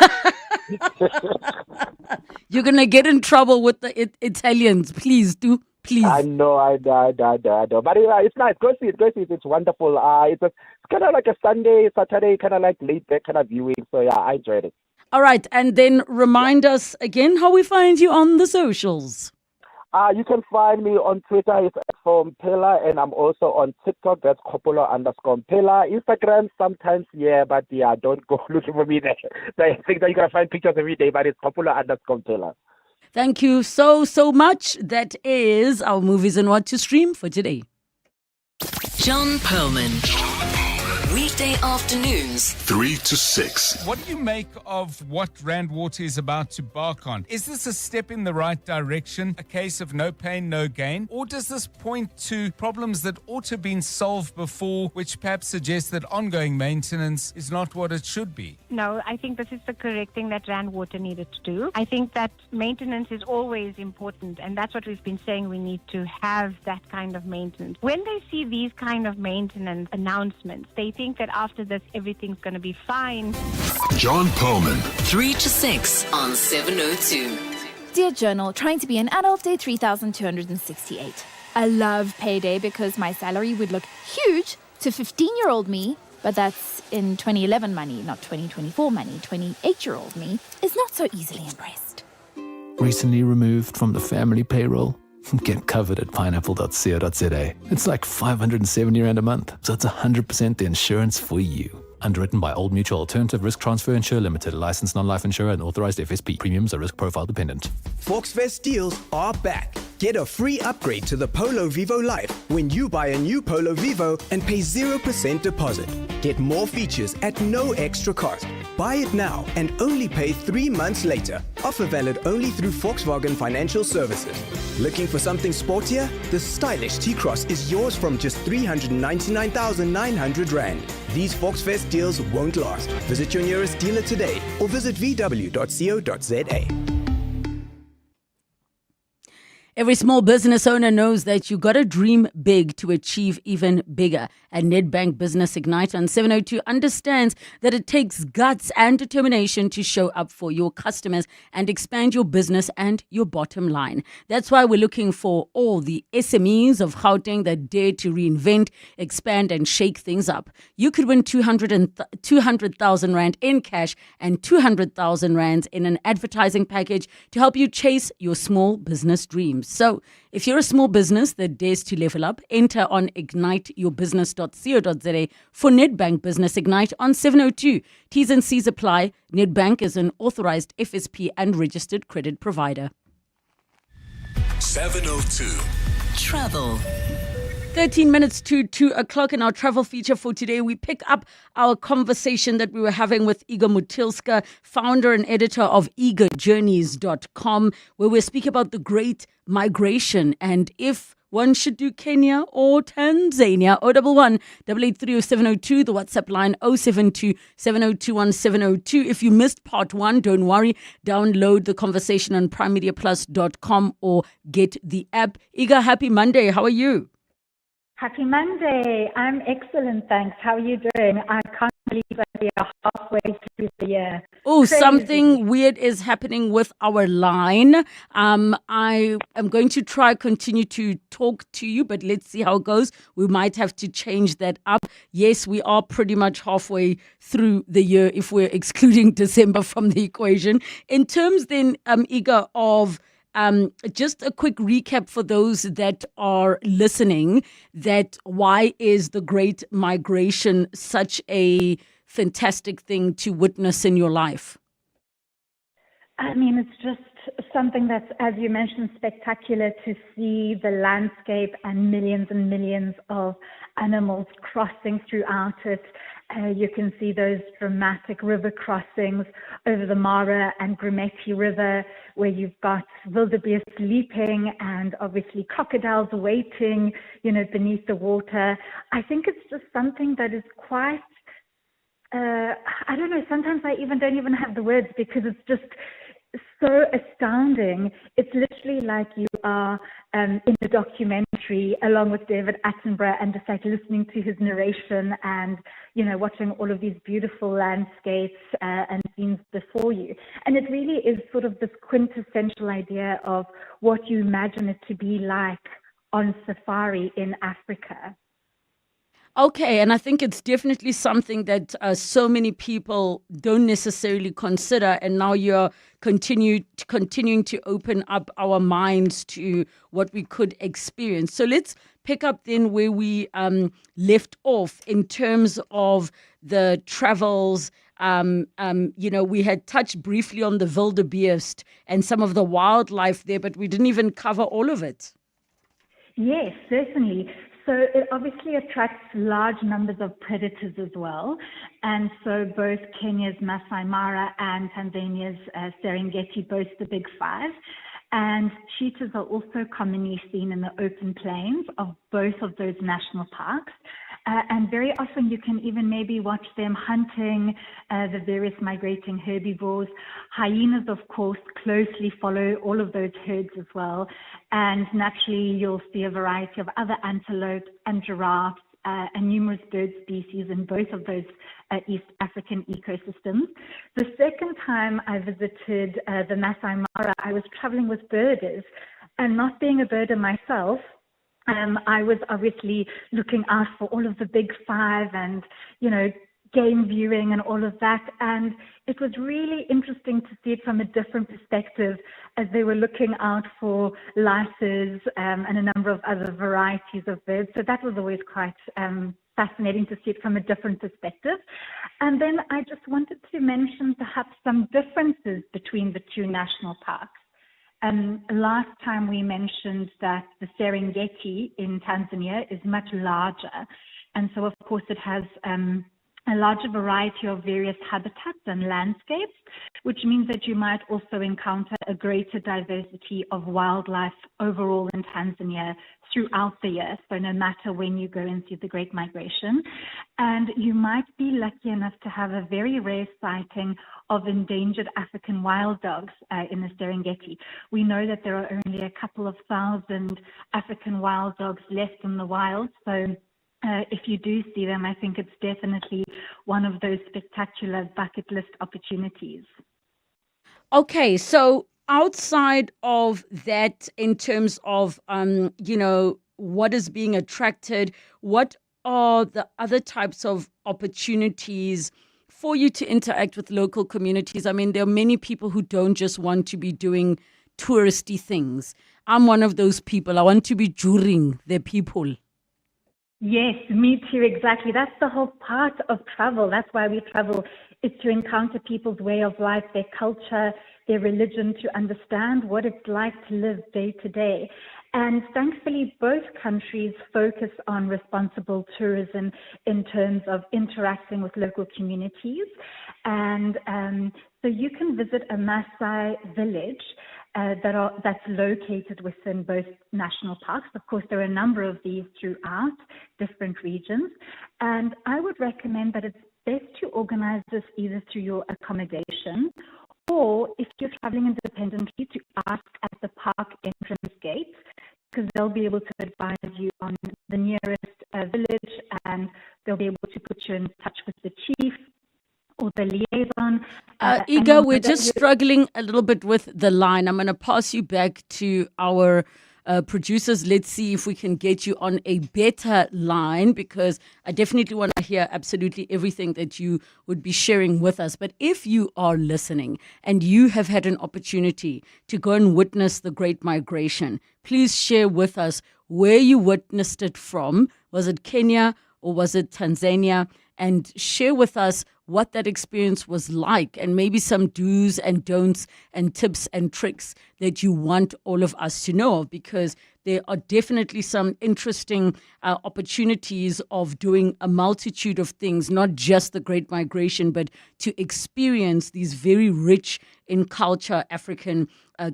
You're going to get in trouble with the Italians. Please do. Please. I know. But it's nice. Go see it. It's wonderful. It's kind of like a Saturday, kind of like laid back kind of viewing. So yeah, I enjoyed it. All right. And then remind us again how we find you on the socials. You can find me on Twitter. It's @Mpela, and I'm also on TikTok. That's Coppola_Mpela. Instagram sometimes, but don't go looking for me there. So I think that you're going to find pictures every day, but it's Coppola_Mpela. Thank you so much. That is our movies and what to stream for today. John Perlman. Weekday afternoons, 3 to 6. What do you make of what Rand Water is about to embark on? Is this a step in the right direction, a case of no pain, no gain? Or does this point to problems that ought to have been solved before, which perhaps suggests that ongoing maintenance is not what it should be? No, I think this is the correct thing that Rand Water needed to do. I think that maintenance is always important, and that's what we've been saying. We need to have that kind of maintenance. When they see these kind of maintenance announcements, they think that after this, everything's going to be fine. John Perlman. 3 to 6 on 702. Dear Journal, trying to be an adult, day 3,268. I love payday because my salary would look huge to 15-year-old me, but that's in 2011 money, not 2024 money. 28-year-old me is not so easily impressed. Recently removed from the family payroll? Get covered at pineapple.co.za. It's like 570 Rand a month, so it's 100% the insurance for you. Underwritten by Old Mutual Alternative Risk Transfer Insurer Limited, licensed non-life insurer and authorized FSP. Premiums are risk profile dependent. Volksfest deals are back. Get a free upgrade to the Polo Vivo Life when you buy a new Polo Vivo and pay 0% deposit. Get more features at no extra cost. Buy it now and only pay 3 months later. Offer valid only through Volkswagen Financial Services. Looking for something sportier? The stylish T-Cross is yours from just 399,900 Rand. These Volksfest deals won't last. Visit your nearest dealer today or visit vw.co.za. Every small business owner knows that you got to dream big to achieve even bigger. And Nedbank Business Ignite on 702 understands that it takes guts and determination to show up for your customers and expand your business and your bottom line. That's why we're looking for all the SMEs of Gauteng that dare to reinvent, expand and shake things up. You could win 200,000 Rand in cash and 200,000 Rands in an advertising package to help you chase your small business dreams. So if you're a small business that dares to level up, enter on igniteyourbusiness.co.za for Nedbank Business Ignite on 702. T's and C's apply. Nedbank is an authorized FSP and registered credit provider. 702 Travel. 13 minutes to 2 o'clock in our travel feature for today. We pick up our conversation that we were having with Igor Mutilska, founder and editor of eagerjourneys.com, where we speak about the great migration and if one should do Kenya or Tanzania. 011 883 702, the WhatsApp line 072 7021 702. If you missed part 1, don't worry. Download the conversation on primemediaplus.com or get the app. Igor, happy Monday. How are you? Happy Monday. I'm excellent, thanks. How are you doing? I can't believe that we are halfway through the year. Oh, Crazy. Something weird is happening with our line. I am going to continue to talk to you, but let's see how it goes. We might have to change that up. Yes, we are pretty much halfway through the year if we're excluding December from the equation. In terms then, Igor, of just a quick recap for those that are listening, that why is the Great Migration such a fantastic thing to witness in your life? I mean, it's just something that's, as you mentioned, spectacular to see the landscape and millions of animals crossing throughout it. You can see those dramatic river crossings over the Mara and Grumeti River, where you've got wildebeest leaping and obviously crocodiles waiting, beneath the water. I think it's just something that is quite, I don't know, sometimes I don't even have the words because it's just so astounding. It's literally like you are in the documentary along with David Attenborough and just like listening to his narration and, watching all of these beautiful landscapes and scenes before you. And it really is sort of this quintessential idea of what you imagine it to be like on safari in Africa. Okay, and I think it's definitely something that so many people don't necessarily consider, and now you're continuing to open up our minds to what we could experience. So let's pick up then where we left off in terms of the travels. We had touched briefly on the wildebeest and some of the wildlife there, but we didn't even cover all of it. Yes, certainly. So it obviously attracts large numbers of predators as well. And so both Kenya's Masai Mara and Tanzania's Serengeti boast the big five. And cheetahs are also commonly seen in the open plains of both of those national parks. And very often you can even maybe watch them hunting the various migrating herbivores. Hyenas, of course, closely follow all of those herds as well. And naturally, you'll see a variety of other antelopes and giraffes and numerous bird species in both of those East African ecosystems. The second time I visited the Masai Mara, I was traveling with birders. And not being a birder myself, I was obviously looking out for all of the big five and, game viewing and all of that. And it was really interesting to see it from a different perspective as they were looking out for lices and a number of other varieties of birds. So that was always quite fascinating to see it from a different perspective. And then I just wanted to mention perhaps some differences between the two national parks. Last time we mentioned that the Serengeti in Tanzania is much larger. And so, of course, it has a larger variety of various habitats and landscapes, which means that you might also encounter a greater diversity of wildlife overall in Tanzania throughout the year. So no matter when you go and see the Great Migration. And you might be lucky enough to have a very rare sighting of endangered African wild dogs in the Serengeti. We know that there are only a couple of thousand African wild dogs left in the wild. So if you do see them, I think it's definitely one of those spectacular bucket list opportunities. Okay, so outside of that, in terms of, what is being attracted, what are the other types of opportunities for you to interact with local communities? I mean, there are many people who don't just want to be doing touristy things. I'm one of those people. I want to be juring the people. Yes, me too, exactly. That's the whole part of travel. That's why we travel, is to encounter people's way of life, their culture, their religion, to understand what it's like to live day to day. And thankfully, both countries focus on responsible tourism in terms of interacting with local communities. And so you can visit a Maasai village that's located within both national parks. Of course, there are a number of these throughout different regions. And I would recommend that it's best to organize this either through your accommodation, or if you're traveling independently, to ask at the park entrance gate, because they'll be able to advise you on the nearest village, and they'll be able to put you in touch with the chief or the liaison. Iga, we're just struggling a little bit with the line. I'm going to pass you back to our producers. Let's see if we can get you on a better line, because I definitely want to hear absolutely everything that you would be sharing with us. But if you are listening and you have had an opportunity to go and witness the Great Migration, please share with us where you witnessed it from. Was it Kenya or was it Tanzania? And share with us what that experience was like, and maybe some do's and don'ts and tips and tricks that you want all of us to know of, because there are definitely some interesting opportunities of doing a multitude of things, not just the Great Migration, but to experience these very rich in culture African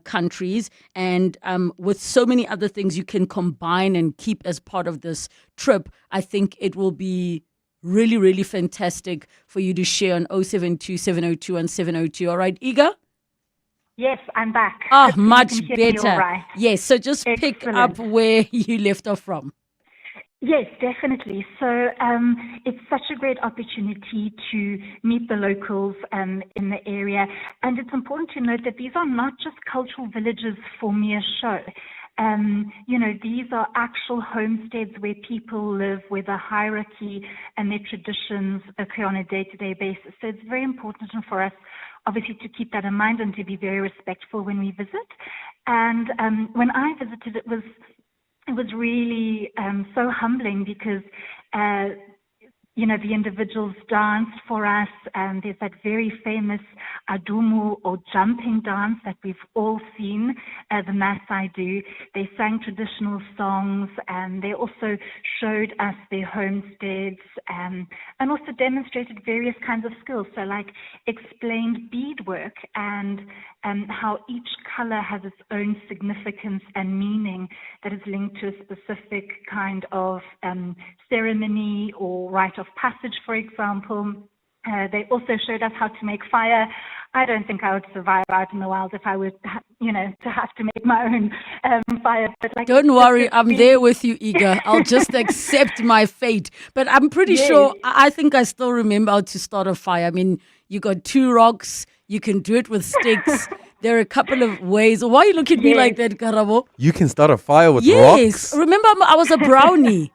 countries. And with so many other things you can combine and keep as part of this trip, I think it will be really, really fantastic for you to share on 072 702 and 702. All right, Iga? Yes, I'm back. Oh, Hopefully much you can hear me better. all right. Yes, so just pick Excellent. up where you left off from. Yes, definitely. So it's such a great opportunity to meet the locals in the area. And it's important to note that these are not just cultural villages for mere show. These are actual homesteads where people live, where the hierarchy and their traditions occur on a day-to-day basis. So it's very important for us, obviously, to keep that in mind and to be very respectful when we visit. And when I visited, it was really so humbling, because the individuals danced for us, and there's that very famous adumu, or jumping dance, that we've all seen the Maasai do. They sang traditional songs, and they also showed us their homesteads, and also demonstrated various kinds of skills. So like explained beadwork, and how each color has its own significance and meaning that is linked to a specific kind of ceremony or rite of passage, for example. They also showed us how to make fire. I don't think I would survive out in the wild if I were, to have to make my own fire. But Don't worry, I'm there with you, Iga. I'll just accept my fate. But I'm pretty sure, I think I still remember how to start a fire. I mean, you got 2 rocks, you can do it with sticks. There are a couple of ways. Why are you looking at me like that, Karabo? You can start a fire with Yes. rocks? Remember, I was a brownie.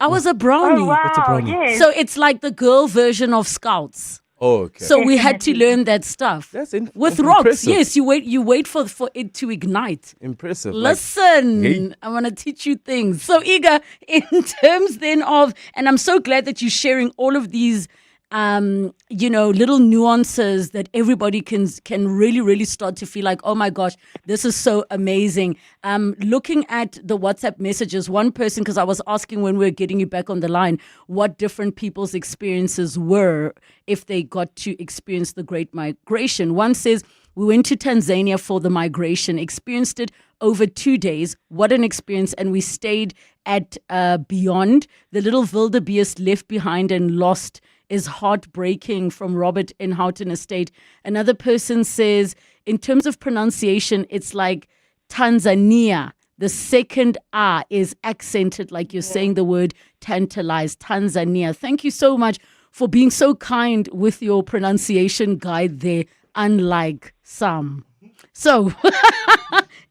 I was a brownie. Oh, wow. What's a brownie? Yes. So it's like the girl version of Scouts. Oh, okay. So we had to learn that stuff. That's with rocks. impressive. Yes, you wait for it to ignite. Impressive. Listen, hey. I want to teach you things. So Iga, in terms then of, and I'm so glad that you're sharing all of these little nuances that everybody can really start to feel like, oh my gosh, this is so amazing. Looking at the WhatsApp messages, one person, because I was asking when we were getting you back on the line, what different people's experiences were if they got to experience the Great Migration. One says, we went to Tanzania for the migration, experienced it over 2 days. What an experience. And we stayed at Beyond. The little wildebeest left behind and lost is heartbreaking, from Robert in Houghton Estate. Another person says, in terms of pronunciation, it's like Tanzania. The second R is accented like you're saying the word tantalize. Tanzania. Thank you so much for being so kind with your pronunciation guide there, unlike some. So,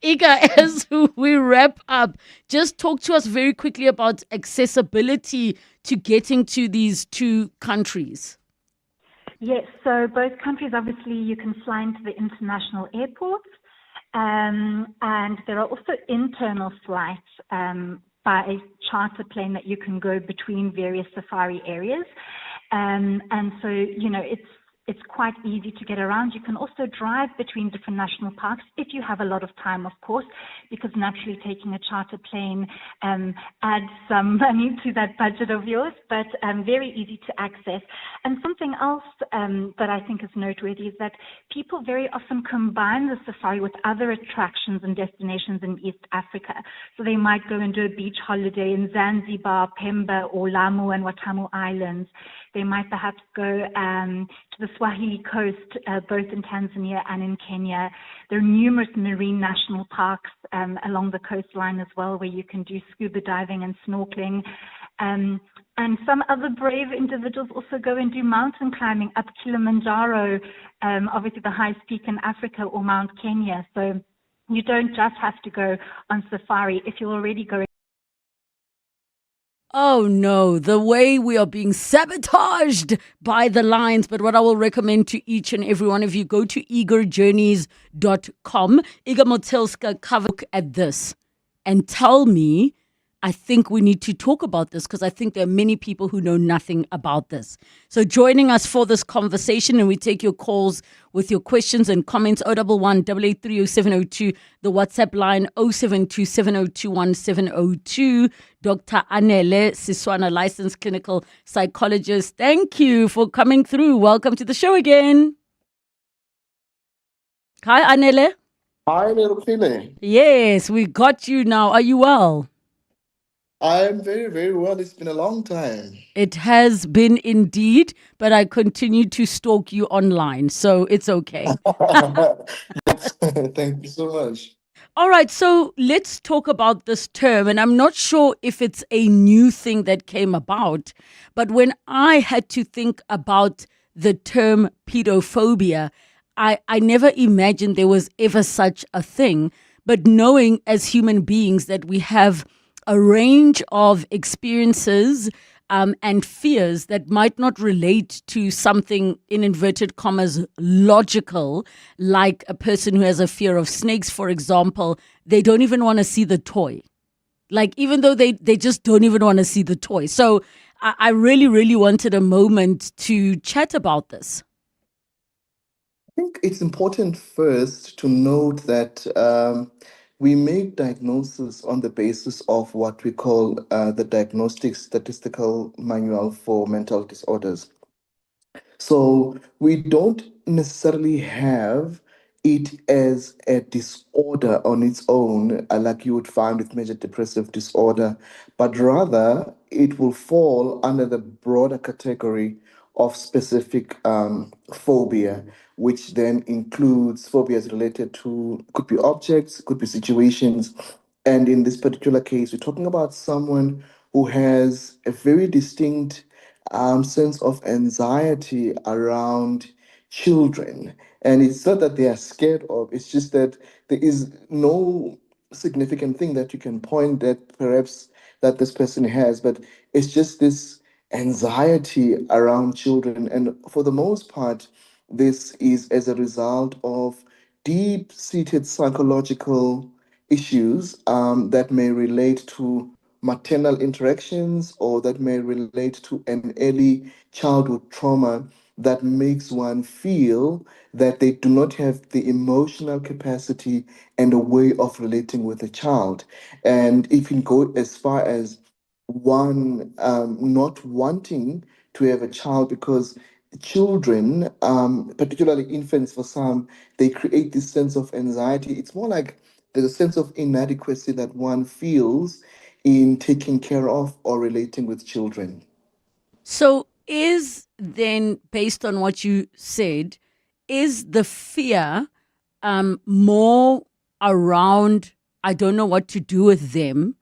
Iga, as we wrap up, just talk to us very quickly about accessibility to getting to these two countries. Yes, so both countries, obviously, you can fly into the international airports, and there are also internal flights by a charter plane that you can go between various safari areas. And so, it's quite easy to get around. You can also drive between different national parks if you have a lot of time, of course, because naturally taking a charter plane adds some money to that budget of yours, but very easy to access. And something else that I think is noteworthy is that people very often combine the safari with other attractions and destinations in East Africa. So they might go and do a beach holiday in Zanzibar, Pemba, or Lamu and Watamu Islands. They might perhaps go to the Swahili coast, both in Tanzania and in Kenya. There are numerous marine national parks along the coastline as well, where you can do scuba diving and snorkeling. And some other brave individuals also go and do mountain climbing up Kilimanjaro, obviously the highest peak in Africa, or Mount Kenya. So you don't just have to go on safari if you're already going. Oh no, the way we are being sabotaged by the lines. But what I will recommend to each and every one of you, go to eagerjourneys.com. Iga Motelska, cover at this and tell me, I think we need to talk about this, because I think there are many people who know nothing about this. So joining us for this conversation, and we take your calls with your questions and comments, 011 8830702, the WhatsApp line 0727021702. Dr. Anele Siswana, licensed clinical psychologist. Thank you for coming through. Welcome to the show again. Hi, Anele. Hi, Nerukile. Yes, we got you now. Are you well? I'm very, very well. It's been a long time. It has been indeed, but I continue to stalk you online, so it's okay. Thank you so much. All right, so let's talk about this term. And I'm not sure if it's a new thing that came about, but when I had to think about the term pedophobia, I never imagined there was ever such a thing. But knowing as human beings that we have a range of experiences and fears that might not relate to something, in inverted commas, logical, like a person who has a fear of snakes, for example, they don't even want to see the toy. Like, even though they just don't even want to see the toy. So I really wanted a moment to chat about this. I think it's important first to note that we make diagnosis on the basis of what we call the Diagnostic Statistical Manual for Mental Disorders. So we don't necessarily have it as a disorder on its own, like you would find with major depressive disorder, but rather it will fall under the broader category of specific phobia, which then includes phobias related to, could be objects, could be situations. And in this particular case, we're talking about someone who has a very distinct sense of anxiety around children. And it's not that they are scared of, it's just that there is no significant thing that you can point that perhaps that this person has, but it's just this anxiety around children. And for the most part, this is as a result of deep-seated psychological issues that may relate to maternal interactions, or that may relate to an early childhood trauma that makes one feel that they do not have the emotional capacity and a way of relating with a child. And it can go as far as one not wanting to have a child because children, particularly infants for some, they create this sense of anxiety. It's more like there's a sense of inadequacy that one feels in taking care of or relating with children. So, is then, based on what you said, is the fear more around, I don't know what to do with them?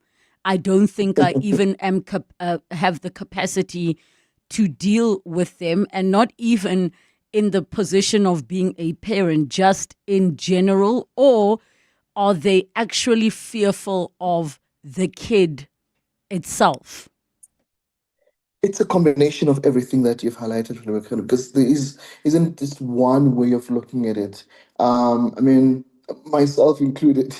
I don't think I even have the capacity to deal with them, and not even in the position of being a parent, just in general? Or are they actually fearful of the kid itself? It's a combination of everything that you've highlighted, Rebecca, because there isn't just one way of looking at it. I mean, myself included,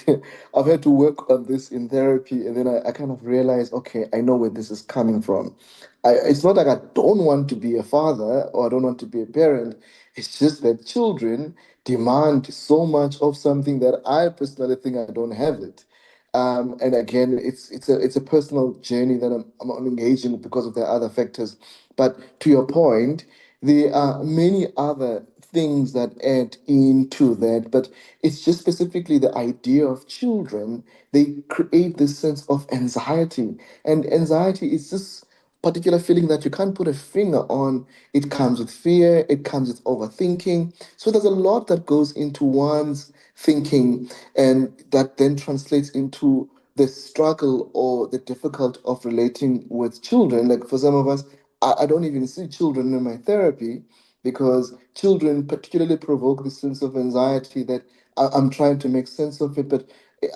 I've had to work on this in therapy, and then I kind of realized, okay, I know where this is coming from. It's not like I don't want to be a father or I don't want to be a parent. It's just that children demand so much of something that I personally think I don't have it. And again, it's a personal journey that I'm engaging with because of the other factors. But to your point, there are many other things that add into that. But it's just specifically the idea of children. They create this sense of anxiety, and anxiety is this particular feeling that you can't put a finger on. It comes with fear. It comes with overthinking. So there's a lot that goes into one's thinking, and that then translates into the struggle or the difficult of relating with children. Like for some of us, I don't even see children in my therapy because children particularly provoke this sense of anxiety that I'm trying to make sense of it. But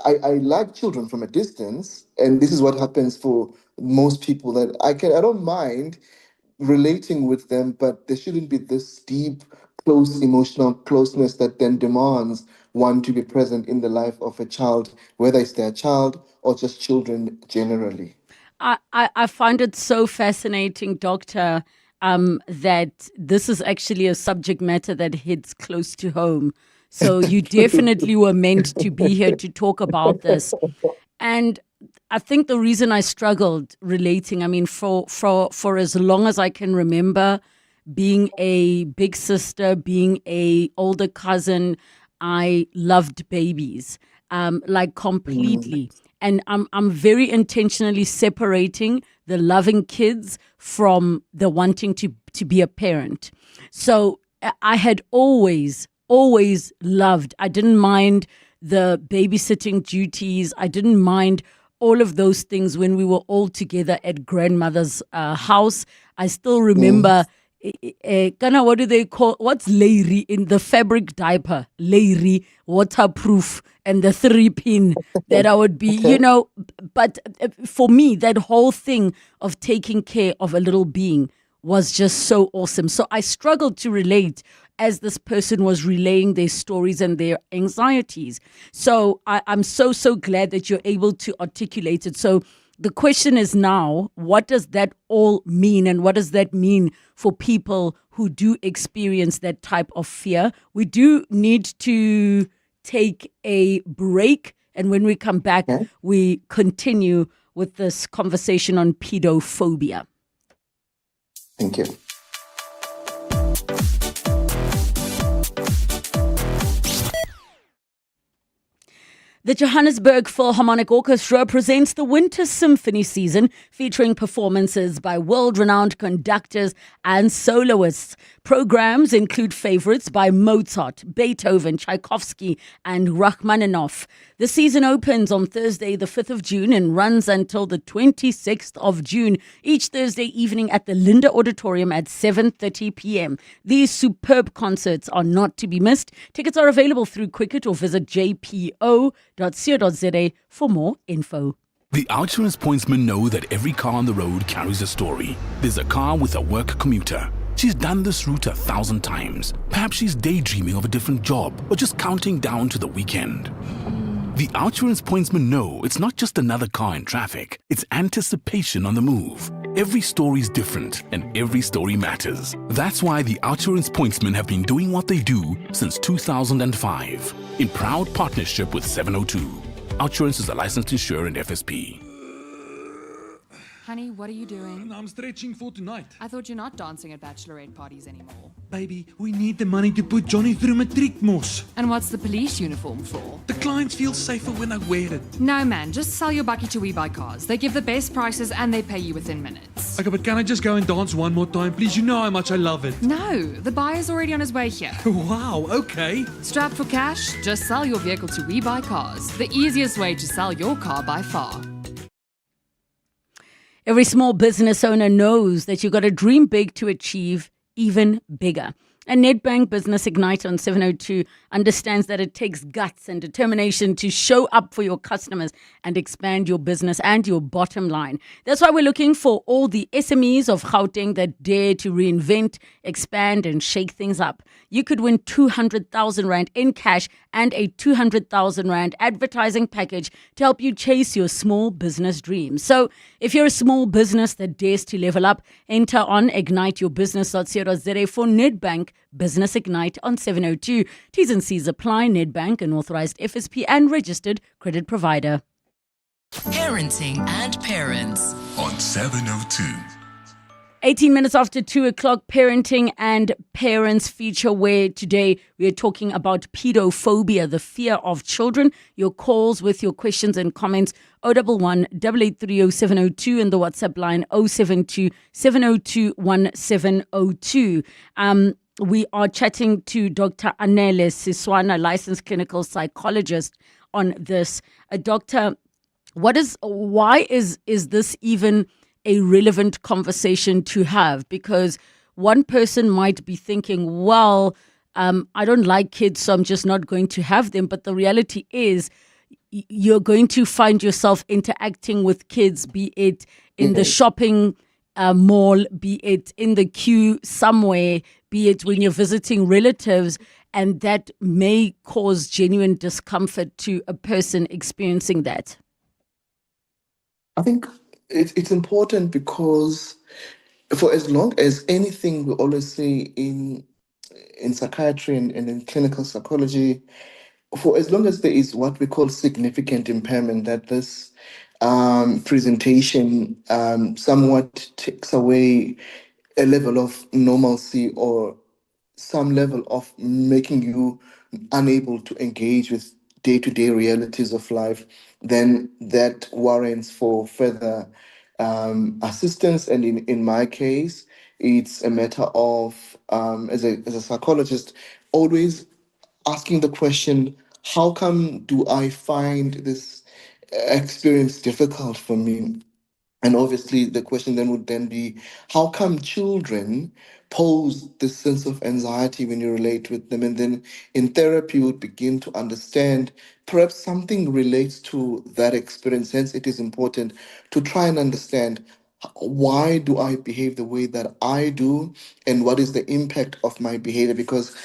I like children from a distance, and this is what happens for most people, that I don't mind relating with them, but there shouldn't be this deep, close emotional closeness that then demands one to be present in the life of a child, whether it's their child or just children generally. I find it so fascinating, Doctor, that this is actually a subject matter that hits close to home. So you definitely were meant to be here to talk about this. And I think the reason I struggled relating, I mean, for as long as I can remember, being a big sister, being a older cousin, I loved babies, like completely. And I'm very intentionally separating the loving kids from the wanting to be a parent. So I had always loved. I didn't mind the babysitting duties. I didn't mind all of those things when we were all together at grandmother's house. I still remember, what do they call, what's Leiri in the fabric diaper? Leiri, waterproof, and the 3-pin that I would be, but for me, that whole thing of taking care of a little being was just so awesome. So I struggled to relate as this person was relaying their stories and their anxieties. So I'm so glad that you're able to articulate it. So the question is now, what does that all mean? And what does that mean for people who do experience that type of fear? We do need to take a break. And when we come back, we continue with this conversation on pedophobia. Thank you. The Johannesburg Philharmonic Orchestra presents the Winter Symphony season, featuring performances by world-renowned conductors and soloists. Programs include favorites by Mozart, Beethoven, Tchaikovsky, and Rachmaninoff. The season opens on Thursday, the 5th of June, and runs until the 26th of June, each Thursday evening at the Linda Auditorium at 7:30 p.m. These superb concerts are not to be missed. Tickets are available through Quicket or visit jpo.co.za for more info. The OUTsurance pointsmen know that every car on the road carries a story. There's a car with a work commuter. She's done this route 1,000 times. Perhaps she's daydreaming of a different job or just counting down to the weekend. The Outsurance pointsmen know it's not just another car in traffic, it's anticipation on the move. Every story's different and every story matters. That's why the Outsurance pointsmen have been doing what they do since 2005 in proud partnership with 702. Outsurance is a licensed insurer and FSP. Honey, what are you doing? I'm stretching for tonight. I thought you're not dancing at bachelorette parties anymore. Baby, we need the money to put Johnny through matric mos. And what's the police uniform for? The clients feel safer when I wear it. No, man, just sell your bucky to We Buy Cars. They give the best prices and they pay you within minutes. Okay, but can I just go and dance one more time, please? You know how much I love it. No, the buyer's already on his way here. Wow, okay. Strapped for cash? Just sell your vehicle to We Buy Cars. The easiest way to sell your car by far. Every small business owner knows that you've got to dream big to achieve even bigger. And Nedbank Business Ignite on 702 understands that it takes guts and determination to show up for your customers and expand your business and your bottom line. That's why we're looking for all the SMEs of Gauteng that dare to reinvent, expand and shake things up. You could win 200,000 Rand in cash and a 200,000 Rand advertising package to help you chase your small business dreams. So if you're a small business that dares to level up, enter on igniteyourbusiness.co.za for Nedbank Business Ignite on 702. T's and C's apply. Nedbank, an authorized FSP and registered credit provider. Parenting and Parents on 702. 18 minutes after 2 o'clock, Parenting and Parents feature, where today we are talking about pedophobia, the fear of children. Your calls with your questions and comments, 011 8830 702 and the WhatsApp line 072 702 1702. We are chatting to Dr. Anele Siswana, licensed clinical psychologist, on this. Doctor, why is this even a relevant conversation to have? Because one person might be thinking, well, I don't like kids, so I'm just not going to have them. But the reality is you're going to find yourself interacting with kids, be it in the shopping mall, be it in the queue somewhere, be it when you're visiting relatives, and that may cause genuine discomfort to a person experiencing that. I think it's important because for as long as anything, we always say in psychiatry and in clinical psychology, for as long as there is what we call significant impairment, that this presentation somewhat takes away a level of normalcy or some level of making you unable to engage with day-to-day realities of life, then that warrants for further assistance. And in my case, it's a matter of, as a psychologist, always asking the question, how come do I find this experience difficult for me? And obviously the question then would then be, how come children pose this sense of anxiety when you relate with them? And then in therapy, you would begin to understand perhaps something relates to that experience. Hence, it is important to try and understand, why do I behave the way that I do? And what is the impact of my behavior? Because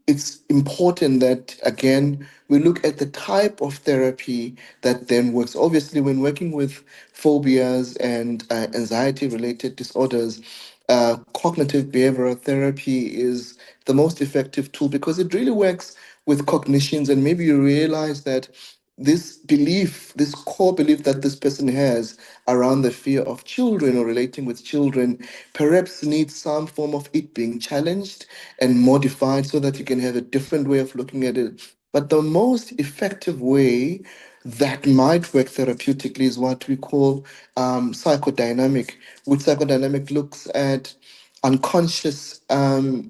it's important that, again, we look at the type of therapy that then works. Obviously, when working with phobias and anxiety-related disorders, cognitive behavioral therapy is the most effective tool because it really works with cognitions. And maybe you realize that this belief, this core belief that this person has around the fear of children or relating with children, perhaps needs some form of it being challenged and modified so that you can have a different way of looking at it. But the most effective way that might work therapeutically is what we call psychodynamic, which psychodynamic looks at unconscious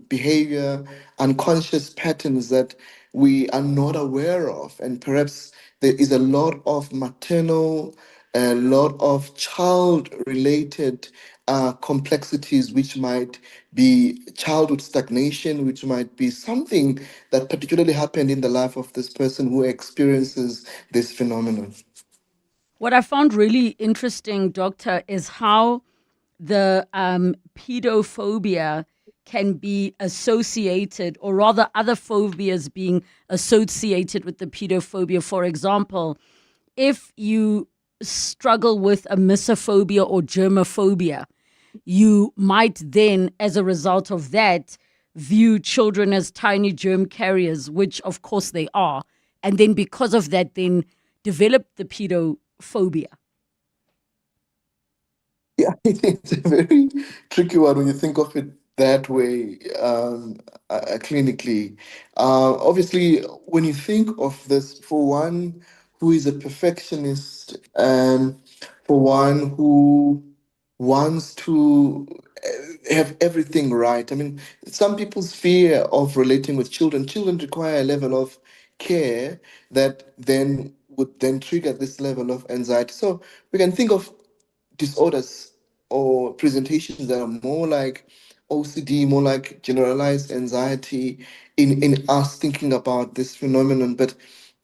behavior, unconscious patterns that we are not aware of. And perhaps there is a lot of maternal, a lot of child-related complexities, which might be childhood stagnation, which might be something that particularly happened in the life of this person who experiences this phenomenon. What I found really interesting, Doctor, is how the pedophobia can be associated, or rather other phobias being associated with the pedophobia. For example, if you struggle with a misophonia or germophobia, you might then, as a result of that, view children as tiny germ carriers, which of course they are. And then because of that, then develop the pedophobia. Yeah, it's a very tricky one when you think of it that way, clinically. Obviously, when you think of this, for one who is a perfectionist and for one who wants to have everything right. I mean, some people's fear of relating with children require a level of care that then would then trigger this level of anxiety. So we can think of disorders or presentations that are more like OCD, more like generalized anxiety in us thinking about this phenomenon. But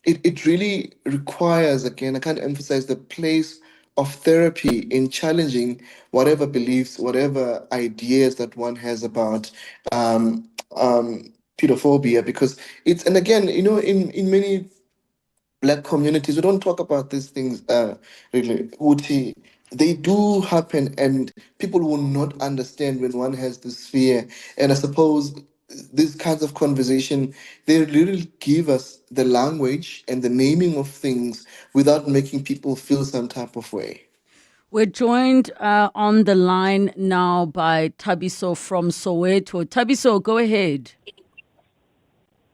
it really requires, again, I can't emphasize the place of therapy in challenging whatever beliefs, whatever ideas that one has about pedophobia, because it's, and again, in many Black communities, we don't talk about these things really. Uti, they do happen, and people will not understand when one has this fear. And I suppose these kinds of conversation, they really give us the language and the naming of things without making people feel some type of way. We're joined on the line now by Tabiso from Soweto. Tabiso, go ahead.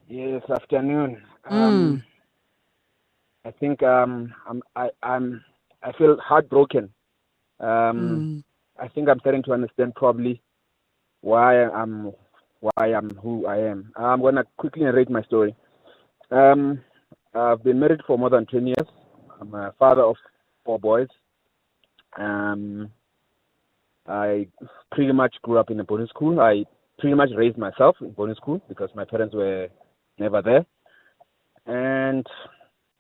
Yes, afternoon. Mm. I think I feel heartbroken. I think I'm starting to understand probably why I'm who I am. I'm gonna quickly narrate my story. I've been married for more than 10 years. I'm a father of 4 boys. I pretty much grew up in a boarding school. I pretty much raised myself in boarding school because my parents were never there. And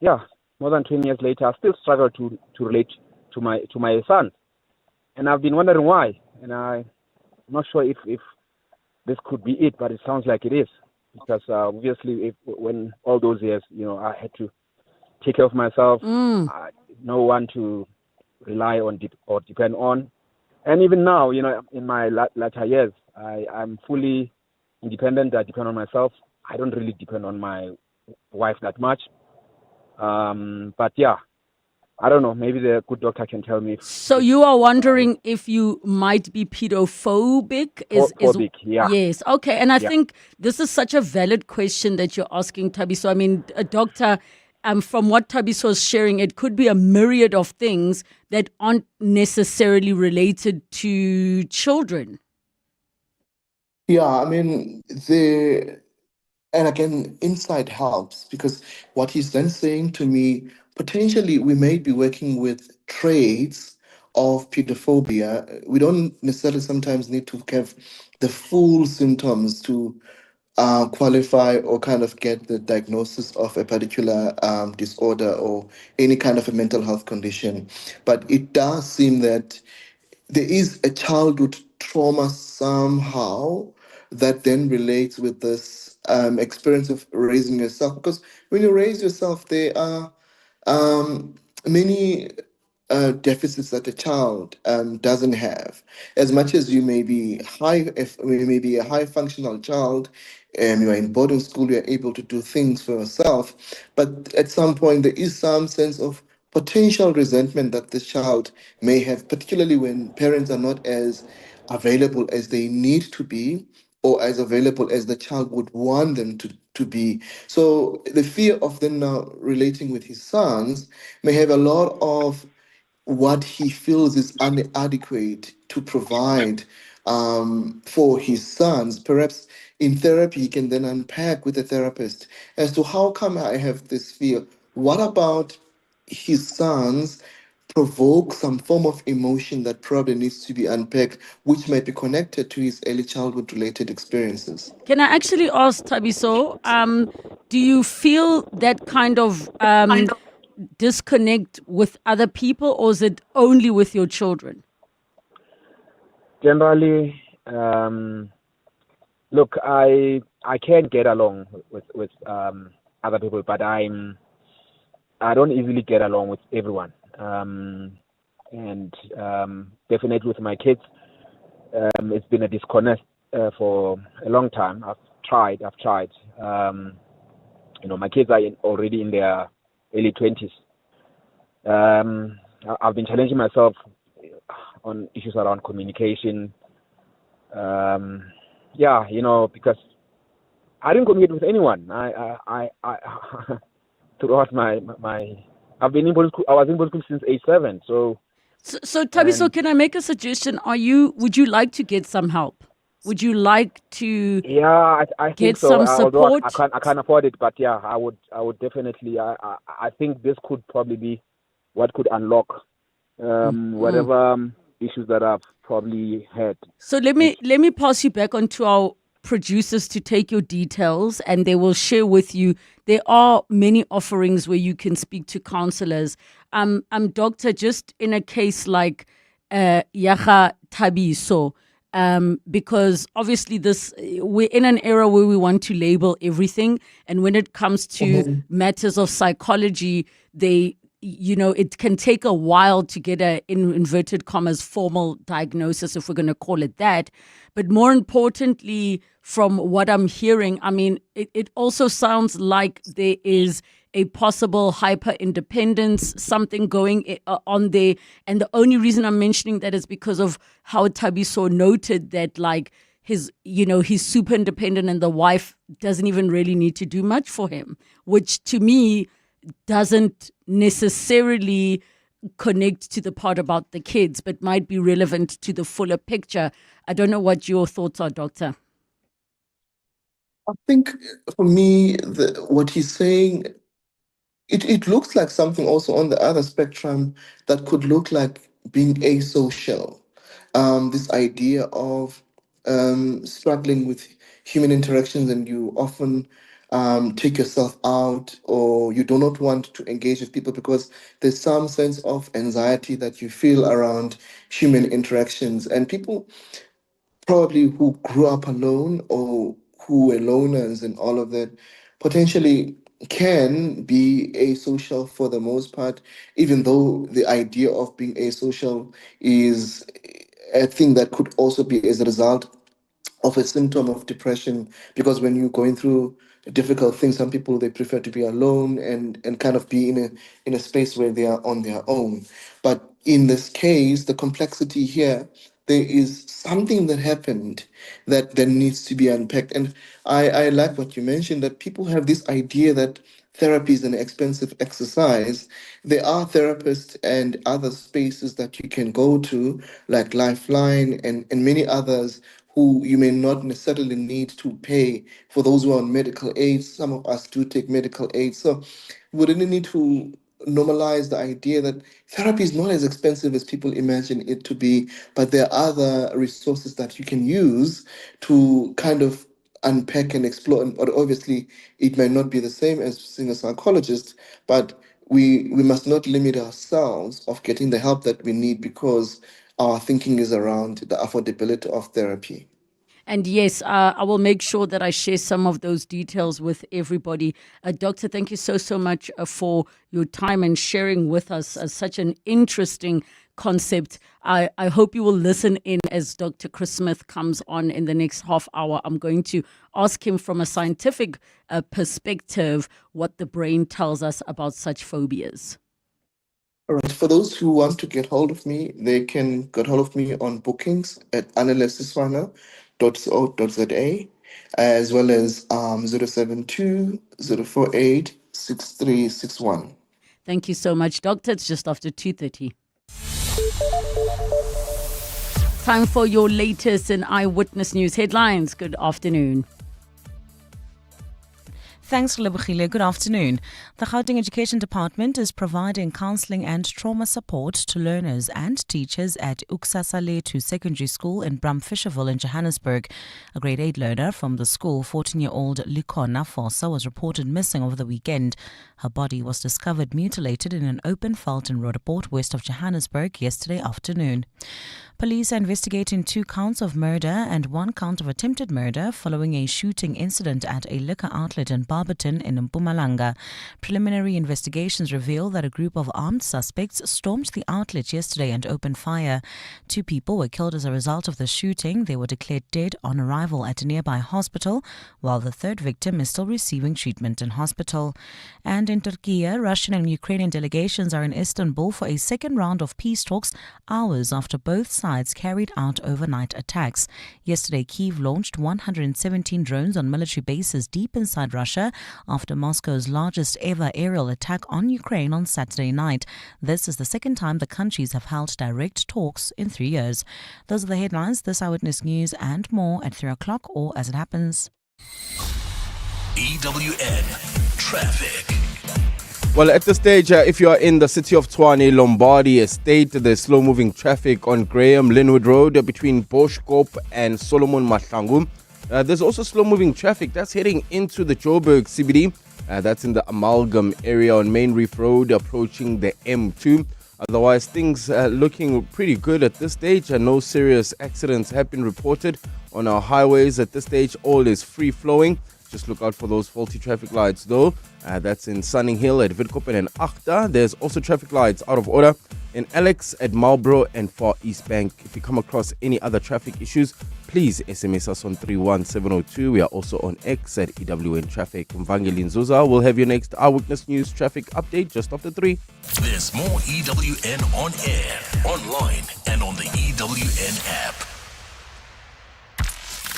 yeah, more than 10 years later, I still struggle to relate to my son. And I've been wondering why. And I'm not sure if this could be it, but it sounds like it is. Because obviously, when all those years, I had to take care of myself, no one to rely on or depend on. And even now, in my latter years, I'm fully independent. I depend on myself. I don't really depend on my wife that much. But yeah, I don't know. Maybe the good doctor can tell me. So you are wondering if you might be pedophobic? Phobic, yeah. Yes, okay. And I Yeah. think this is such a valid question that you're asking, Tabiso. I mean, a doctor, from what Tabiso is sharing, it could be a myriad of things that aren't necessarily related to children. Yeah, I mean, and again, insight helps because what he's then saying to me, potentially we may be working with traits of pedophobia. We don't necessarily sometimes need to have the full symptoms to qualify or kind of get the diagnosis of a particular disorder or any kind of a mental health condition. But it does seem that there is a childhood trauma somehow that then relates with this experience of raising yourself. Because when you raise yourself, there are um, many deficits that a child doesn't have. As much as you may be if you may be a high functional child, you are in boarding school, you are able to do things for yourself, but at some point there is some sense of potential resentment that the child may have, particularly when parents are not as available as they need to be or as available as the child would want them to be. So the fear of them now relating with his sons may have a lot of what he feels is inadequate to provide for his sons. Perhaps in therapy, he can then unpack with a therapist as to how come I have this fear. What about his sons provoke some form of emotion that probably needs to be unpacked, which might be connected to his early childhood related experiences? Can I actually ask Tabiso, do you feel that kind of disconnect with other people, or is it only with your children? Generally, Look, I can get along with other people, but I don't easily get along with everyone. And definitely with my kids, it's been a disconnect for a long time. I've tried. My kids are already in their early 20s. I've been challenging myself on issues around communication. Because I didn't communicate with anyone. I throughout my I've been in Polish school. I was in Polish school since age 7. So Thabiso, can I make a suggestion? Would you like to get some help? Would you like to I think get so. some Although support? I can't afford it, but yeah, I would definitely. I think this could probably be what could unlock whatever issues that I've probably had. So let me pass you back on to our producers to take your details, and they will share with you. There are many offerings where you can speak to counselors. Doctor, just in a case like Yaga Thabiso, because obviously we're in an era where we want to label everything, and when it comes to matters of psychology, it can take a while to get a, in inverted commas, formal diagnosis, if we're going to call it that. But more importantly, from what I'm hearing, I mean, it also sounds like there is a possible hyper-independence, something going on there. And the only reason I'm mentioning that is because of how Thabiso noted that, like, he's super independent and the wife doesn't even really need to do much for him, which to me doesn't necessarily connect to the part about the kids, but might be relevant to the fuller picture. I don't know what your thoughts are, Doctor. I think for me, what he's saying, it looks like something also on the other spectrum that could look like being asocial. This idea of struggling with human interactions, and you often take yourself out, or you do not want to engage with people because there's some sense of anxiety that you feel around human interactions. And people probably who grew up alone or who were loners and all of that potentially can be asocial for the most part, even though the idea of being asocial is a thing that could also be as a result of a symptom of depression, because when you're going through difficult things, some people, they prefer to be alone and kind of be in a space where they are on their own. But in this case, the complexity here, there is something that happened that needs to be unpacked. And I like what you mentioned, that people have this idea that therapy is an expensive exercise. There are therapists and other spaces that you can go to, like Lifeline and many others, who you may not necessarily need to pay. For those who are on medical aid, some of us do take medical aid. So we really need to normalize the idea that therapy is not as expensive as people imagine it to be, but there are other resources that you can use to kind of unpack and explore. But obviously, it may not be the same as seeing a psychologist, but we must not limit ourselves of getting the help that we need, because our thinking is around the affordability of therapy. And yes, I will make sure that I share some of those details with everybody. Doctor, thank you so much for your time and sharing with us such an interesting concept. I hope you will listen in as Dr. Chris Smith comes on in the next half hour. I'm going to ask him from a scientific perspective what the brain tells us about such phobias. All right. For those who want to get hold of me, they can get hold of me on bookings at analysiswana.co.za, as well as 072 048 6361. Thank you so much, Doctor. It's just after 2:30. Time for your latest in Eyewitness News headlines. Good afternoon. Thanks, Relebogile. Good afternoon. The Gauteng Education Department is providing counselling and trauma support to learners and teachers at Uksasaletu Secondary School in Bramfisherville in Johannesburg. A grade 8 learner from the school, 14-year-old Likona Fossa, was reported missing over the weekend. Her body was discovered mutilated in an open veld in Roodepoort, west of Johannesburg, yesterday afternoon. Police are investigating 2 counts of murder and 1 count of attempted murder following a shooting incident at a liquor outlet in Barberton in Mpumalanga. Preliminary investigations reveal that a group of armed suspects stormed the outlet yesterday and opened fire. 2 people were killed as a result of the shooting. They were declared dead on arrival at a nearby hospital, while the 3rd victim is still receiving treatment in hospital. And in Turkey, Russian and Ukrainian delegations are in Istanbul for a second round of peace talks hours after both sides carried out overnight attacks. Yesterday, Kyiv launched 117 drones on military bases deep inside Russia after Moscow's largest ever aerial attack on Ukraine on Saturday night. This is the second time the countries have held direct talks in 3 years. Those are the headlines. This Eyewitness News and more at 3 o'clock or as it happens. EWN Traffic. Well, at this stage, if you are in the city of Tshwane, Lombardy Estate, there's slow-moving traffic on Graham Linwood Road between Boschkop and Solomon Mahlangu. There's also slow-moving traffic that's heading into the Joburg CBD. That's in the Amalgam area on Main Reef Road approaching the M2. Otherwise, things looking pretty good at this stage. No serious accidents have been reported on our highways at this stage. All is free-flowing. Just look out for those faulty traffic lights though. That's in Sunning Hill at Witkoppen and Achta. There's also traffic lights out of order in Alex at Marlborough and Far East Bank. If you come across any other traffic issues, please SMS us on 31702. We are also on X at EWN Traffic. Mvangeli Nzuza will have your next Eyewitness News traffic update just after 3. There's more EWN on air, online, and on the EWN app.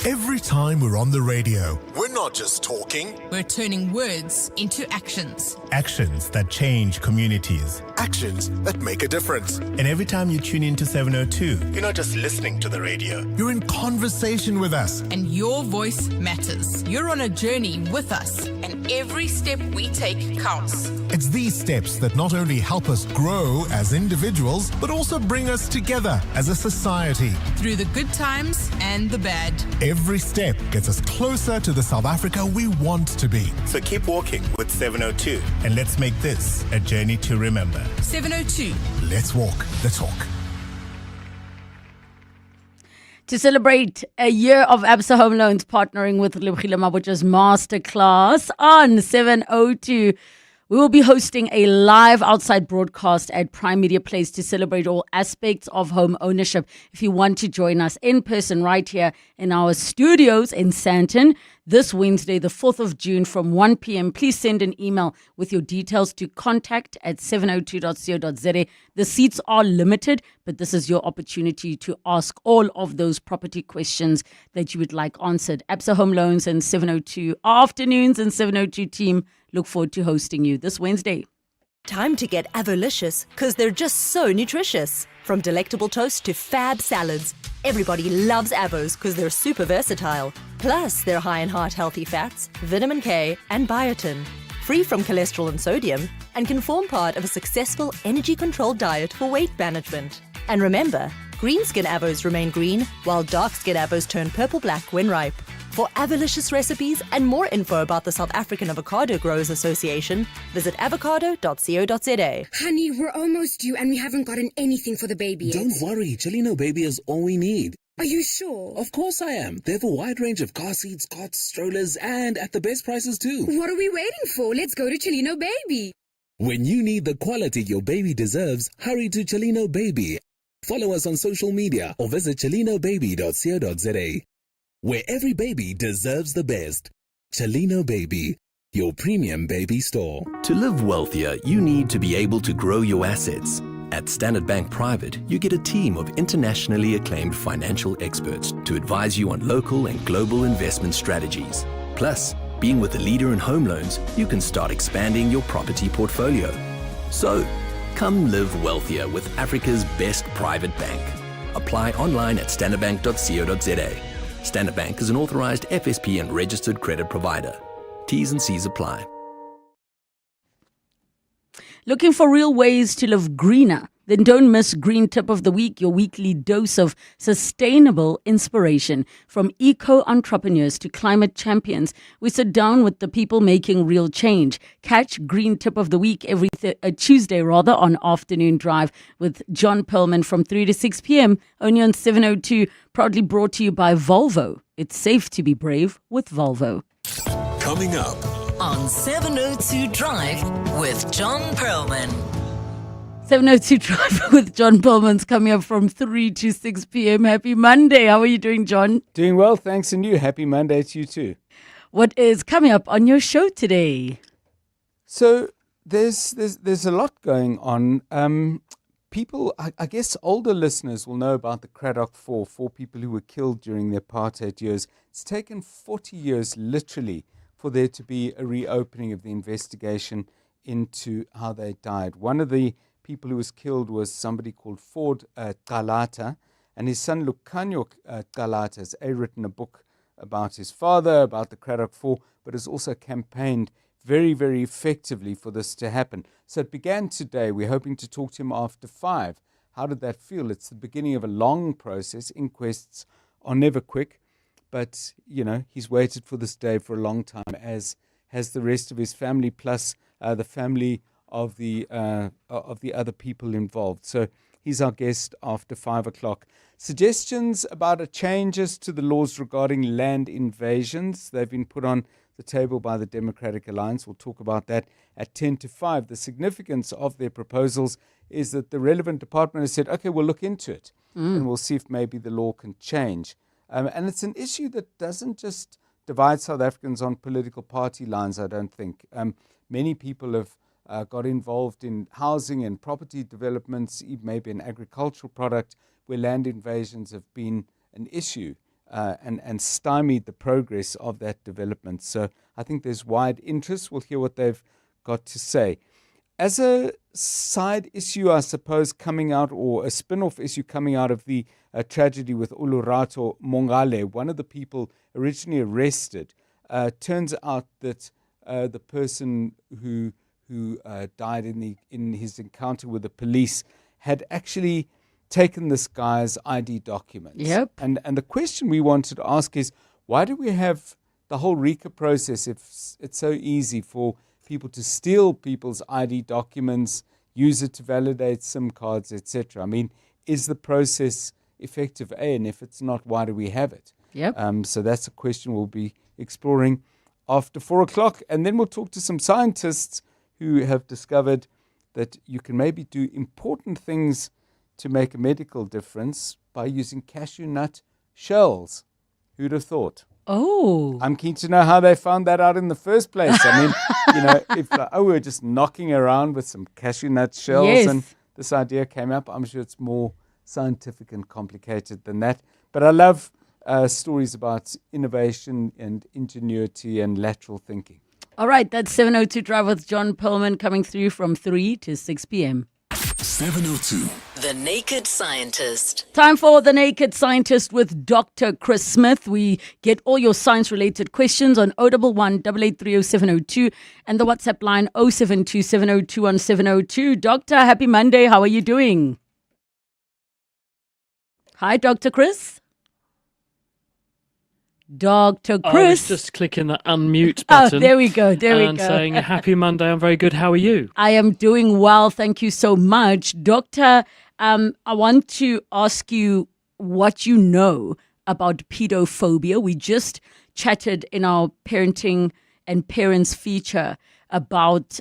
Every time we're on the radio, we're not just talking. We're turning words into actions. Actions that change communities. Actions that make a difference. And every time you tune into 702, you're not just listening to the radio. You're in conversation with us. And your voice matters. You're on a journey with us. And every step we take counts. It's these steps that not only help us grow as individuals, but also bring us together as a society. Through the good times and the bad. Every step gets us closer to the South Africa we want to be. So keep walking with 702 and let's make this a journey to remember. 702. Let's walk the talk. To celebrate a year of Absa Home Loans partnering with Relebogile Mabotja's masterclass on 702, we will be hosting a live outside broadcast at Prime Media Place to celebrate all aspects of home ownership. If you want to join us in person right here in our studios in Sandton this Wednesday, the 4th of June from 1 p.m., please send an email with your details to contact@702.co.za. The seats are limited, but this is your opportunity to ask all of those property questions that you would like answered. Absa Home Loans and 702 Afternoons and 702 team look forward to hosting you this Wednesday. Time to get avolicious, because they're just so nutritious. From delectable toast to fab salads, everybody loves Avos because they're super versatile. Plus, they're high in heart-healthy fats, vitamin K, and biotin, free from cholesterol and sodium, and can form part of a successful energy-controlled diet for weight management. And remember, green skin Avos remain green, while dark skin Avos turn purple-black when ripe. For avolicious recipes and more info about the South African Avocado Growers Association, visit avocado.co.za. Honey, we're almost due and we haven't gotten anything for the baby yet. Don't worry, Chelino Baby is all we need. Are you sure? Of course I am. They have a wide range of car seats, cots, strollers, and at the best prices too. What are we waiting for? Let's go to Chelino Baby. When you need the quality your baby deserves, hurry to Chelino Baby. Follow us on social media or visit chelinobaby.co.za. Where every baby deserves the best. Chelino Baby, your premium baby store. To live wealthier, you need to be able to grow your assets. At Standard Bank Private, you get a team of internationally acclaimed financial experts to advise you on local and global investment strategies. Plus, being with a leader in home loans, you can start expanding your property portfolio. So, come live wealthier with Africa's best private bank. Apply online at standardbank.co.za. Standard Bank is an authorized FSP and registered credit provider. T's and C's apply. Looking for real ways to live greener? Then don't miss Green Tip of the Week, your weekly dose of sustainable inspiration. From eco-entrepreneurs to climate champions, we sit down with the people making real change. Catch Green Tip of the Week every Tuesday on Afternoon Drive with John Perlman from 3 to 6 p.m. only on 702, proudly brought to you by Volvo. It's safe to be brave with Volvo. Coming up on 702 Drive with John Perlman. 702 Drive with John Perlman's coming up from 3 to 6 p.m. Happy Monday. How are you doing, John? Doing well, thanks, and you. Happy Monday to you too. What is coming up on your show today? So there's a lot going on. People, I guess older listeners will know about the Cradock four people who were killed during the apartheid years. It's taken 40 years, literally, for there to be a reopening of the investigation into how they died. One of the people who was killed was somebody called Ford Qalata, and his son Lucanio Qalata has written a book about his father, about the Cradock four, but has also campaigned very, very effectively for this to happen. So it began today. We're hoping to talk to him after 5. How did that feel? It's the beginning of a long process. Inquests are never quick, but, you know, he's waited for this day for a long time, as has the rest of his family, plus the family of the other people involved. So he's our guest after 5 o'clock. Suggestions about changes to the laws regarding land invasions. They've been put on the table by the Democratic Alliance. We'll talk about that at 10 to 5. The significance of their proposals is that the relevant department has said, okay, we'll look into it and we'll see if maybe the law can change. And it's an issue that doesn't just divide South Africans on political party lines, I don't think. Many people have got involved in housing and property developments, even maybe an agricultural product, where land invasions have been an issue. And stymied the progress of that development. So I think there's wide interest. We'll hear what they've got to say. As a side issue, I suppose, coming out, or a spin-off issue coming out of the tragedy with Olurato Mongale, one of the people originally arrested, turns out that the person who died in his encounter with the police had actually taken this guy's ID documents. Yep. And the question we wanted to ask is, why do we have the whole RICA process if it's so easy for people to steal people's ID documents, use it to validate SIM cards, etc.? I mean, is the process effective? And if it's not, why do we have it? Yep. So that's a question we'll be exploring after 4 o'clock. And then we'll talk to some scientists who have discovered that you can maybe do important things to make a medical difference by using cashew nut shells. Who'd have thought? Oh. I'm keen to know how they found that out in the first place. I mean, you know, if we're just knocking around with some cashew nut shells and this idea came up, I'm sure it's more scientific and complicated than that. But I love stories about innovation and ingenuity and lateral thinking. All right, that's 702 Drive with John Perlman coming through from 3 to 6 p.m. 702. The Naked Scientist. Time for The Naked Scientist with Dr. Chris Smith. We get all your science-related questions on 011 8830 702 and the WhatsApp line 072 702 702. Doctor, happy Monday. How are you doing? Hi, Dr. Chris. Dr. Chris. I was just clicking the unmute button. Oh, there we go. And saying, happy Monday, I'm very good. How are you? I am doing well. Thank you so much. Doctor, I want to ask you what you know about pedophobia. We just chatted in our parenting and parents feature about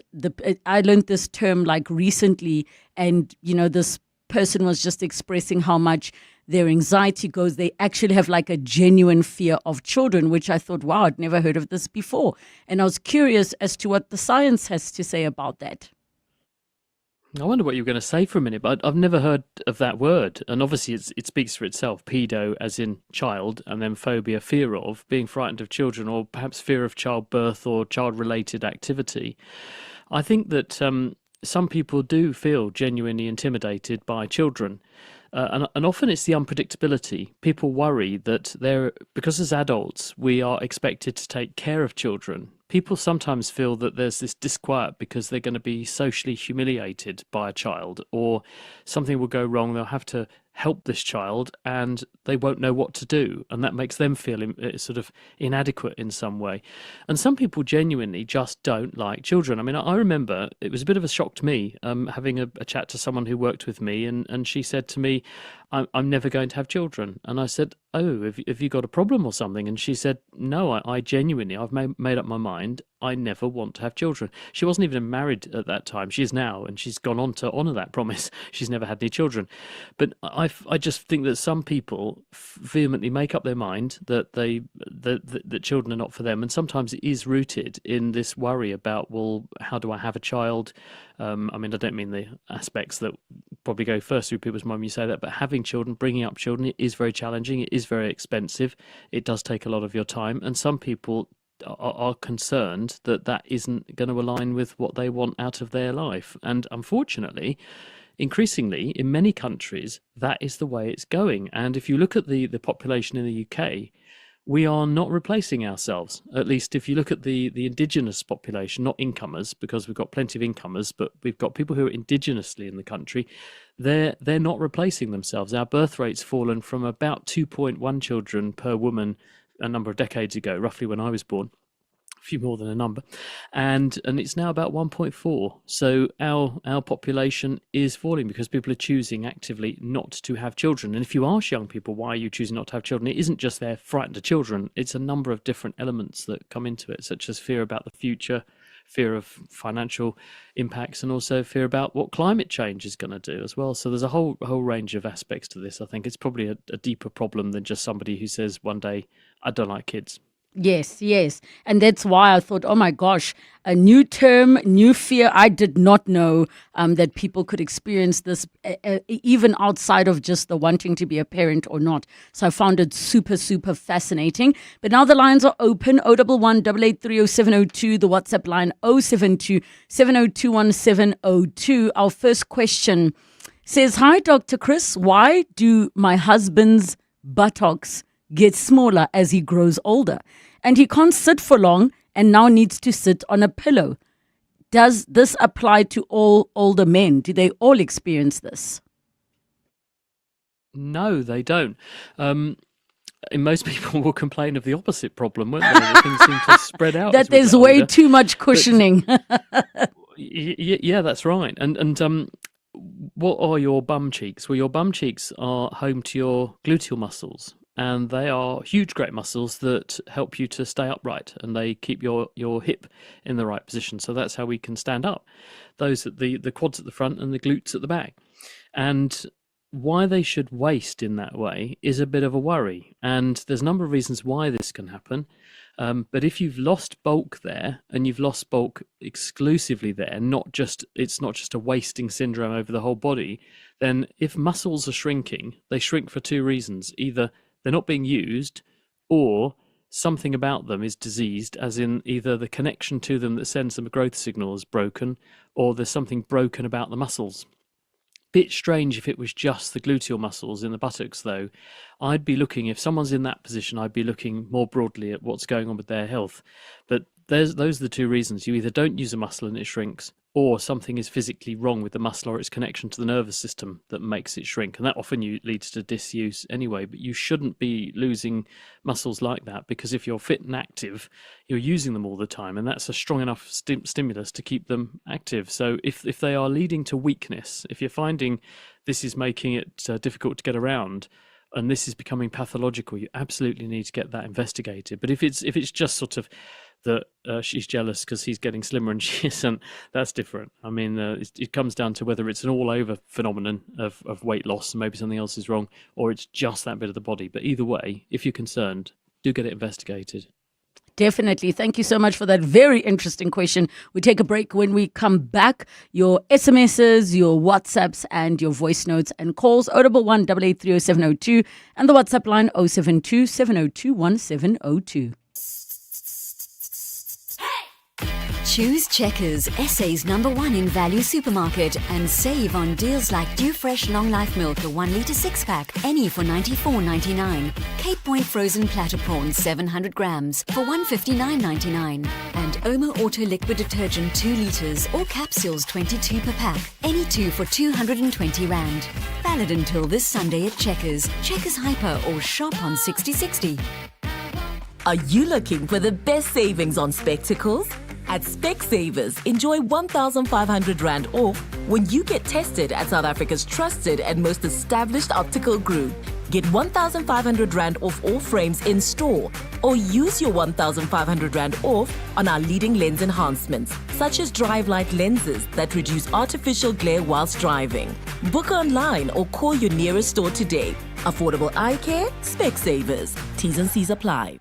I learned this term like recently, and, you know, this person was just expressing how much their anxiety goes. They actually have like a genuine fear of children, which I thought, wow, I'd never heard of this before. And I was curious as to what the science has to say about that. I wonder what you were going to say for a minute, but I've never heard of that word. And obviously it speaks for itself. Pedo as in child, and then phobia, fear of, being frightened of children, or perhaps fear of childbirth or child-related activity. I think that some people do feel genuinely intimidated by children. And often it's the unpredictability. People worry that because as adults we are expected to take care of children, people sometimes feel that there's this disquiet because they're going to be socially humiliated by a child, or something will go wrong. They'll have to help this child and they won't know what to do, and that makes them feel sort of inadequate in some way. And some people genuinely just don't like children. I mean, I remember it was a bit of a shock to me having a chat to someone who worked with me, and she said to me, I'm never going to have children. And I said, oh, have you got a problem or something? And she said, no, I genuinely, I've made up my mind, I never want to have children. She wasn't even married at that time. She is now, and she's gone on to honour that promise. She's never had any children. But I just think that some people vehemently make up their mind that that children are not for them, and sometimes it is rooted in this worry about, well, how do I have a child? I mean, I don't mean the aspects that probably go first through people's mind when you say that, but having children, bringing up children, it is very challenging. It is very expensive. It does take a lot of your time, and some people are concerned that that isn't going to align with what they want out of their life. And unfortunately, increasingly, in many countries, that is the way it's going. And if you look at the population in the UK, we are not replacing ourselves. At least if you look at the indigenous population, not incomers, because we've got plenty of incomers, but we've got people who are indigenously in the country, they're not replacing themselves. Our birth rate's fallen from about 2.1 children per woman a number of decades ago, roughly when I was born, a few more than a number, and it's now about 1.4. So our population is falling because people are choosing actively not to have children. And if you ask young people, why are you choosing not to have children, it isn't just they're frightened of children. It's a number of different elements that come into it, such as fear about the future, fear of financial impacts, and also fear about what climate change is going to do as well. So there's a whole range of aspects to this. I think it's probably a deeper problem than just somebody who says one day, I don't like kids. Yes. And that's why I thought, oh my gosh, a new term, new fear. I did not know that people could experience this even outside of just the wanting to be a parent or not. So I found it super, super fascinating. But now the lines are open. 011 883 0702, the WhatsApp line 072 702 1702. Our first question says, hi, Dr. Chris. Why do my husband's buttocks get smaller as he grows older? And he can't sit for long and now needs to sit on a pillow. Does this apply to all older men? Do they all experience this? No, they don't. And most people will complain of the opposite problem, won't they? That things seem to spread out. That there's way too much cushioning. Yeah, that's right. And what are your bum cheeks? Well, your bum cheeks are home to your gluteal muscles. And they are huge, great muscles that help you to stay upright, and they keep your hip in the right position. So that's how we can stand up. Those at the quads at the front and the glutes at the back. And why they should waist in that way is a bit of a worry. And there's a number of reasons why this can happen. But if you've lost bulk there, and you've lost bulk exclusively there, it's not just a wasting syndrome over the whole body, then if muscles are shrinking, they shrink for two reasons. Either they're not being used, or something about them is diseased, as in either the connection to them that sends them a growth signal is broken, or there's something broken about the muscles. Bit strange if it was just the gluteal muscles in the buttocks, though. I'd be looking, if someone's in that position, I'd be looking more broadly at what's going on with their health. But those are the two reasons. You either don't use a muscle and it shrinks, or something is physically wrong with the muscle or its connection to the nervous system that makes it shrink. And that often leads to disuse anyway. But you shouldn't be losing muscles like that, because if you're fit and active, you're using them all the time. And that's a strong enough stimulus to keep them active. So if they are leading to weakness, if you're finding this is making it difficult to get around, and this is becoming pathological, you absolutely need to get that investigated. But if it's just sort of that she's jealous because he's getting slimmer and she isn't, that's different. I mean, it comes down to whether it's an all-over phenomenon of weight loss and maybe something else is wrong, or it's just that bit of the body. But either way, if you're concerned, do get it investigated. Definitely. Thank you so much for that very interesting question. We take a break. When we come back, your SMSs, your WhatsApps, and your voice notes and calls, 011 883 0702, and the WhatsApp line 072 702 1702. Choose Checkers, SA's #1 in value supermarket, and save on deals like Dew Fresh Long Life Milk, a 1 litre 6-pack, any for $94.99. Cape Point frozen platter prawns, 700 grams for $159.99. And Omo Auto liquid detergent 2 litres or capsules 22 per pack, any 2 for R220. Valid until this Sunday at Checkers, Checkers Hyper, or shop on 6060. Are you looking for the best savings on spectacles? At Specsavers, enjoy R1,500 off when you get tested at South Africa's trusted and most established optical group. Get R1,500 off all frames in store, or use your R1,500 off on our leading lens enhancements, such as drive light lenses that reduce artificial glare whilst driving. Book online or call your nearest store today. Affordable eye care, Specsavers. T's and C's apply.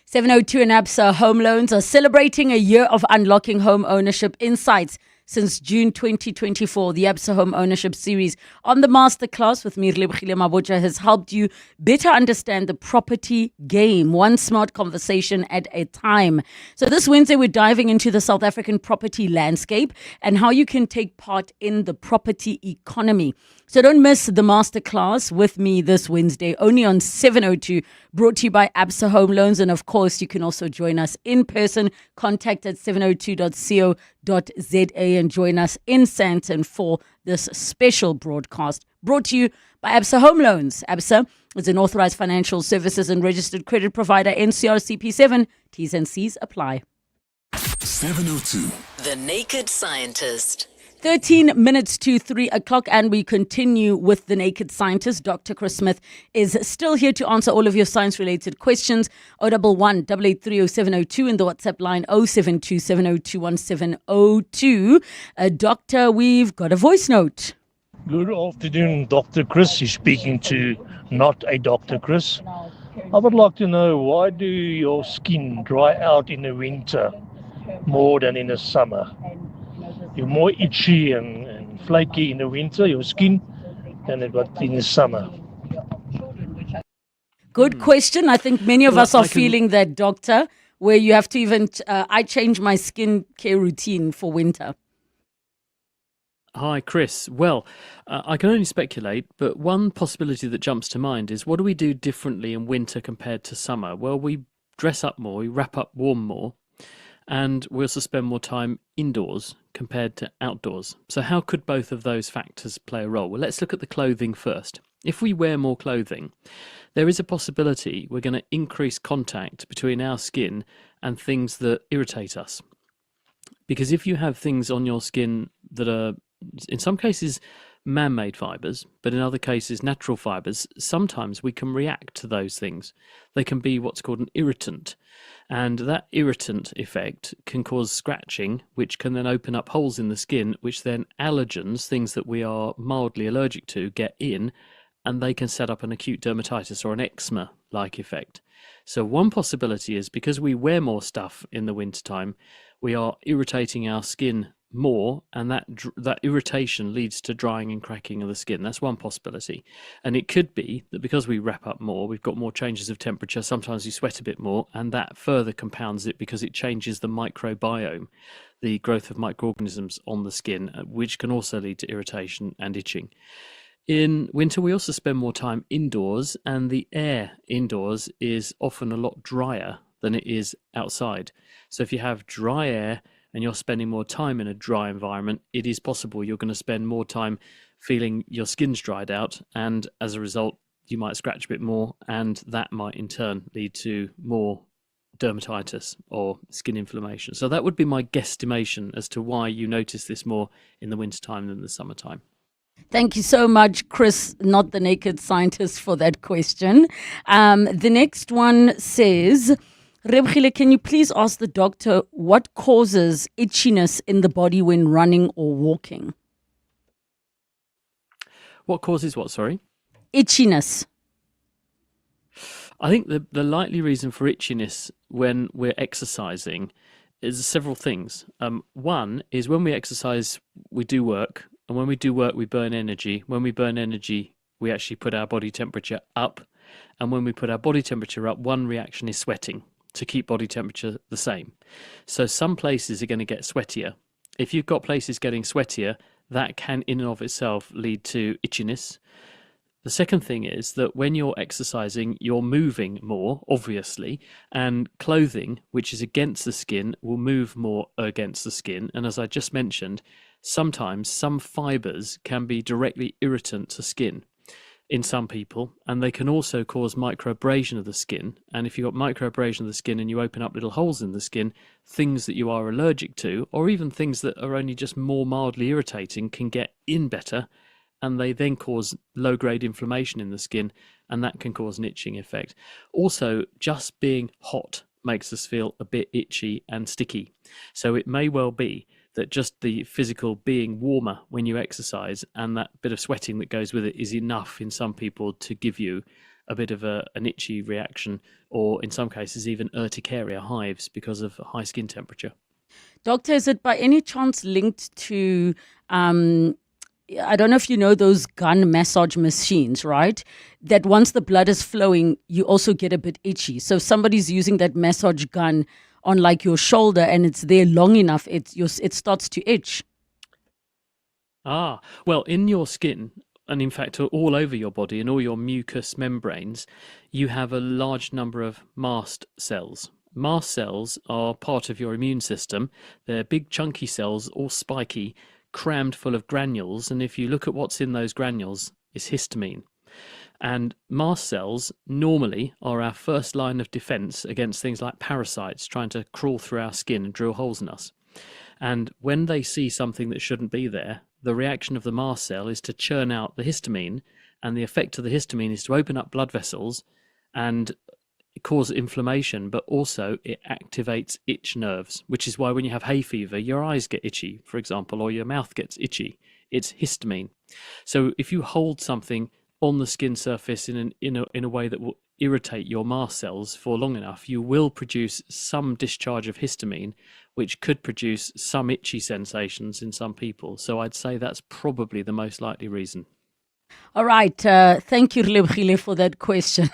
702 and ABSA Home Loans are celebrating a year of unlocking home ownership insights. Since June 2024, the ABSA Home Ownership Series on the Masterclass with me, Relebogile Mabotja, has helped you better understand the property game, one smart conversation at a time. So this Wednesday, we're diving into the South African property landscape and how you can take part in the property economy. So don't miss the Masterclass with me this Wednesday, only on 702, brought to you by ABSA Home Loans. And of course, you can also join us in person. Contact at 702.co.za and join us in Sandton for this special broadcast brought to you by ABSA Home Loans. ABSA is an authorized financial services and registered credit provider, NCRCP7. T's and C's apply. 702. The Naked Scientist. 13 minutes to 3 o'clock, and we continue with the Naked Scientist. Dr. Chris Smith is still here to answer all of your science-related questions. 011 883 0702 in the WhatsApp line 072 702 1702. Doctor, we've got a voice note. Good afternoon, Dr. Chris. You're speaking to not a Dr. Chris. I would like to know, why do your skin dry out in the winter more than in the summer? You're more itchy and flaky in the winter, your skin, than in the summer. Good question. I think many of us are feeling that, doctor, where you have to even, I change my skin care routine for winter. Hi, Chris. Well, I can only speculate, but one possibility that jumps to mind is, what do we do differently in winter compared to summer? Well, we dress up more, we wrap up warm more, and we also spend more time indoors compared to outdoors. So how could both of those factors play a role? Well, let's look at the clothing first. If we wear more clothing, there is a possibility we're going to increase contact between our skin and things that irritate us. Because if you have things on your skin that are, in some cases, man-made fibres, but in other cases natural fibres, sometimes we can react to those things. They can be what's called an irritant, and that irritant effect can cause scratching, which can then open up holes in the skin, which then allergens, things that we are mildly allergic to, get in, and they can set up an acute dermatitis or an eczema-like effect. So one possibility is, because we wear more stuff in the wintertime, we are irritating our skin more, and that irritation leads to drying and cracking of the skin. That's one possibility. And it could be that because we wrap up more, we've got more changes of temperature, sometimes you sweat a bit more, and that further compounds it because it changes the microbiome, the growth of microorganisms on the skin, which can also lead to irritation and itching. In winter, we also spend more time indoors, and the air indoors is often a lot drier than it is outside. So if you have dry air and you're spending more time in a dry environment, it is possible you're going to spend more time feeling your skin's dried out, and as a result, you might scratch a bit more, and that might in turn lead to more dermatitis or skin inflammation. So that would be my guesstimation as to why you notice this more in the wintertime than the summertime. Thank you so much, Chris, not the Naked Scientist, for that question. The next one says, Relebogile, can you please ask the doctor what causes itchiness in the body when running or walking? What causes what, sorry? Itchiness. I think the likely reason for itchiness when we're exercising is several things. One is, when we exercise, we do work. And when we do work, we burn energy. When we burn energy, we actually put our body temperature up. And when we put our body temperature up, one reaction is sweating. to keep body temperature the same. So some places are going to get sweatier. If you've got places getting sweatier, that can in and of itself lead to itchiness. The second thing is that when you're exercising, you're moving more, obviously, and clothing, which is against the skin, will move more against the skin. And as I just mentioned, sometimes some fibers can be directly irritant to skin in some people, and they can also cause microabrasion of the skin. And if you've got microabrasion of the skin and you open up little holes in the skin, things that you are allergic to, or even things that are only just more mildly irritating, can get in better, and they then cause low-grade inflammation in the skin, and that can cause an itching effect. Also, just being hot makes us feel a bit itchy and sticky. So it may well be that just the physical being warmer when you exercise and that bit of sweating that goes with it is enough in some people to give you a bit of an itchy reaction, or in some cases even urticaria, hives, because of high skin temperature. Doctor, is it by any chance linked to, I don't know if you know those gun massage machines, right? That once the blood is flowing, you also get a bit itchy. So if somebody's using that massage gun on like your shoulder and it's there long enough, it starts to itch. Well, in your skin, and in fact all over your body and all your mucous membranes, you have a large number of mast cells. Mast cells are part of your immune system. They're big chunky cells, all spiky, crammed full of granules. And if you look at what's in those granules, it's histamine. And mast cells normally are our first line of defense against things like parasites trying to crawl through our skin and drill holes in us. And when they see something that shouldn't be there, the reaction of the mast cell is to churn out the histamine, and the effect of the histamine is to open up blood vessels and cause inflammation, but also it activates itch nerves, which is why when you have hay fever, your eyes get itchy, for example, or your mouth gets itchy. It's histamine. So if you hold something on the skin surface in a way that will irritate your mast cells for long enough, you will produce some discharge of histamine, which could produce some itchy sensations in some people. So I'd say that's probably the most likely reason. All right. Thank you, Relebogile, for that question.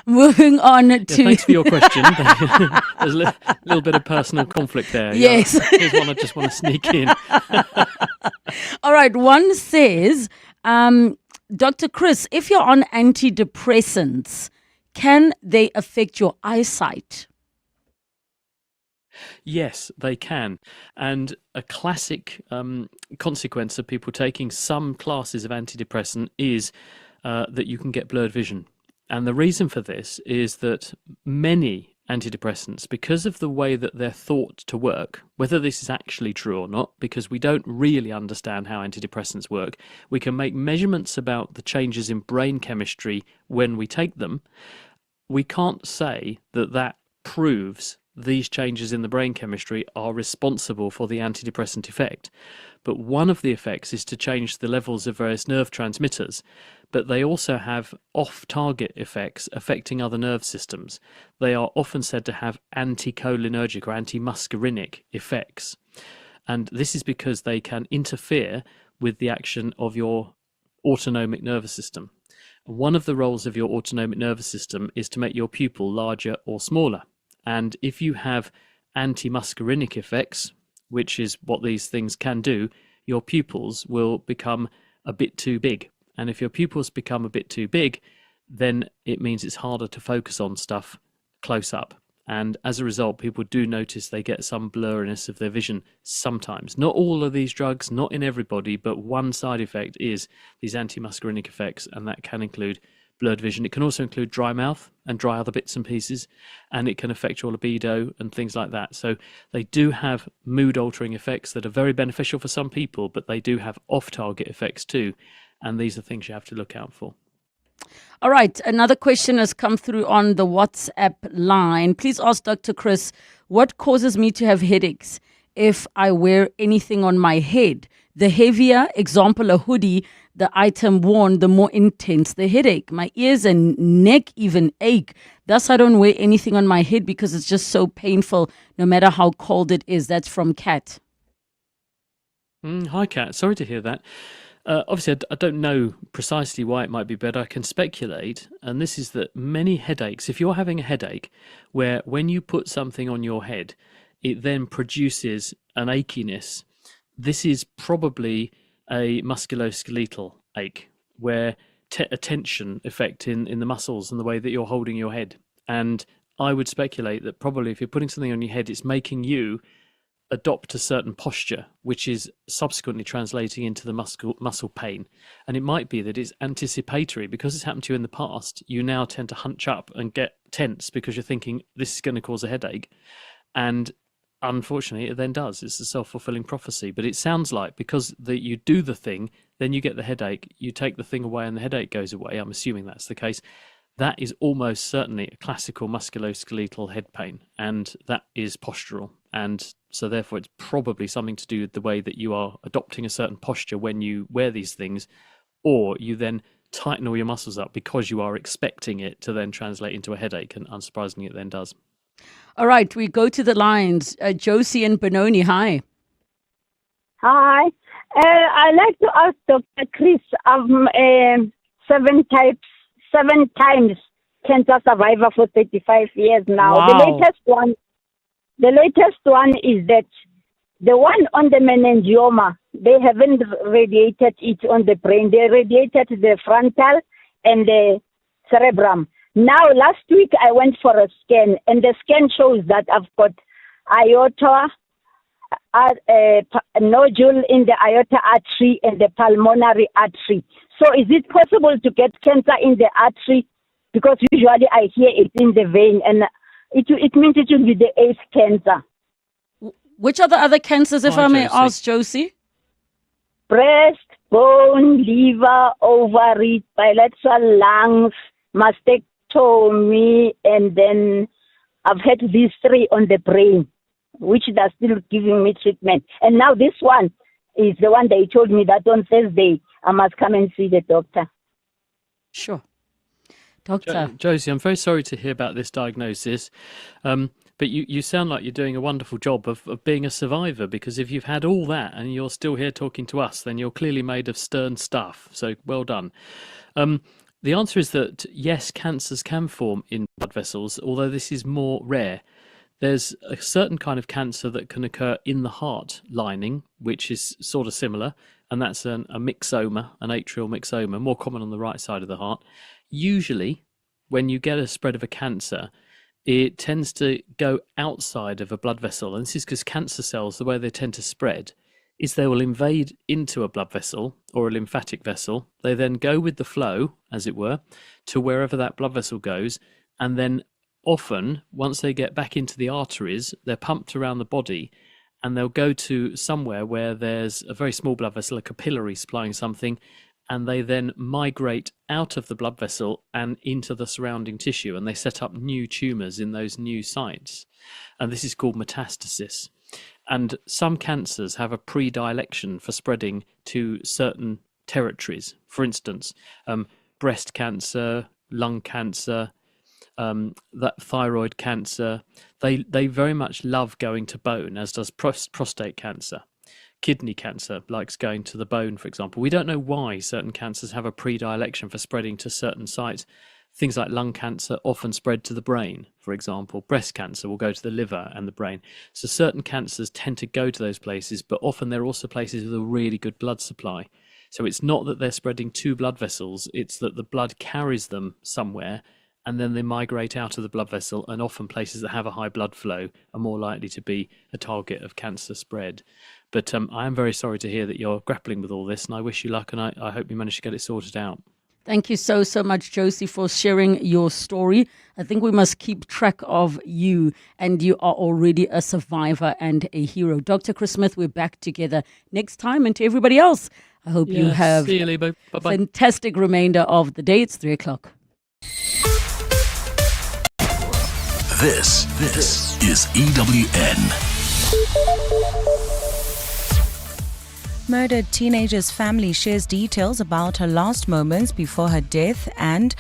Moving on to... thanks for your question. There's a little bit of personal conflict there. Yes. Here's one I just want to sneak in. All right. One says, Dr. Chris, if you're on antidepressants, can they affect your eyesight? Yes, they can. And a classic consequence of people taking some classes of antidepressant is that you can get blurred vision. And the reason for this is that many antidepressants, because of the way that they're thought to work, whether this is actually true or not, because we don't really understand how antidepressants work, we can make measurements about the changes in brain chemistry when we take them. We can't say that that proves these changes in the brain chemistry are responsible for the antidepressant effect. But one of the effects is to change the levels of various nerve transmitters. But they also have off-target effects affecting other nerve systems. They are often said to have anticholinergic or antimuscarinic effects. And this is because they can interfere with the action of your autonomic nervous system. One of the roles of your autonomic nervous system is to make your pupil larger or smaller. And if you have antimuscarinic effects, which is what these things can do, your pupils will become a bit too big. And if your pupils become a bit too big, then it means it's harder to focus on stuff close up. And as a result, people do notice they get some blurriness of their vision sometimes. Not all of these drugs, not in everybody, but one side effect is these antimuscarinic effects, and that can include blurred vision. It can also include dry mouth and dry other bits and pieces, and it can affect your libido and things like that. So they do have mood-altering effects that are very beneficial for some people, but they do have off-target effects too, and these are things you have to look out for. All right, another question has come through on the WhatsApp line. Please ask Dr. Chris, what causes me to have headaches if I wear anything on my head? The heavier, example, a hoodie, the item worn, the more intense the headache. My ears and neck even ache. Thus, I don't wear anything on my head because it's just so painful, no matter how cold it is. That's from Kat. Hi, Kat. Sorry to hear that. Obviously, I don't know precisely why it might be, but I can speculate. And this is that many headaches, if you're having a headache where when you put something on your head, it then produces an achiness, this is probably a musculoskeletal ache where a tension effect in the muscles and the way that you're holding your head. And I would speculate that probably if you're putting something on your head, it's making you adopt a certain posture, which is subsequently translating into the muscle pain. And it might be that it's anticipatory because it's happened to you in the past. You now tend to hunch up and get tense because you're thinking this is going to cause a headache. And unfortunately, it then does. It's a self-fulfilling prophecy. But it sounds like because you do the thing, then you get the headache, you take the thing away and the headache goes away. I'm assuming that's the case. That is almost certainly a classical musculoskeletal head pain, and that is postural. And so therefore it's probably something to do with the way that you are adopting a certain posture when you wear these things, or you then tighten all your muscles up because you are expecting it to then translate into a headache, and unsurprisingly it then does. All right, we go to the lines. Josie and Benoni, hi. Hi. I'd like to ask Dr. Chris, 7 times cancer survivor for 35 years now. Wow. The latest one is that the one on the meningioma, they haven't radiated it on the brain. They radiated the frontal and the cerebrum. Now, last week I went for a scan, and the scan shows that I've got aorta, a nodule in the aorta artery and the pulmonary artery. So is it possible to get cancer in the artery? Because usually I hear it's in the vein, and it means it will be the 8th cancer. Which are the other cancers, if I may ask, Josie? Breast, bone, liver, ovary, bilateral lungs, mastectomy, and then I've had these 3 on the brain, which they're still giving me treatment. And now this one is the one they told me that on Thursday I must come and see the doctor. Sure. Doctor. Josie, I'm very sorry to hear about this diagnosis, but you sound like you're doing a wonderful job of being a survivor, because if you've had all that and you're still here talking to us, then you're clearly made of stern stuff. So well done. The answer is that, yes, cancers can form in blood vessels, although this is more rare. There's a certain kind of cancer that can occur in the heart lining, which is sort of similar, and that's a myxoma, an atrial myxoma, more common on the right side of the heart. Usually, when you get a spread of a cancer, it tends to go outside of a blood vessel. And this is because cancer cells, the way they tend to spread, is they will invade into a blood vessel or a lymphatic vessel. They then go with the flow, as it were, to wherever that blood vessel goes, and then often, once they get back into the arteries, they're pumped around the body, and they'll go to somewhere where there's a very small blood vessel, a capillary supplying something, and they then migrate out of the blood vessel and into the surrounding tissue, and they set up new tumours in those new sites. And this is called metastasis. And some cancers have a predilection for spreading to certain territories. For instance, breast cancer, lung cancer, that thyroid cancer, they very much love going to bone, as does prostate cancer. Kidney cancer likes going to the bone, for example. We don't know why certain cancers have a predilection for spreading to certain sites. Things like lung cancer often spread to the brain, for example. Breast cancer will go to the liver and the brain. So certain cancers tend to go to those places, but often they're also places with a really good blood supply. So it's not that they're spreading to blood vessels, it's that the blood carries them somewhere, and then they migrate out of the blood vessel, and often places that have a high blood flow are more likely to be a target of cancer spread. But I am very sorry to hear that you're grappling with all this, and I wish you luck, and I hope you manage to get it sorted out. Thank you so much, Josie, for sharing your story. I think we must keep track of you, and you are already a survivor and a hero. Dr. Chris Smith, we're back together next time, and to everybody else, I hope you have see you, Lebo. Bye-bye. Fantastic remainder of the day. It's 3 o'clock. This is EWN. Murdered teenager's family shares details about her last moments before her death, and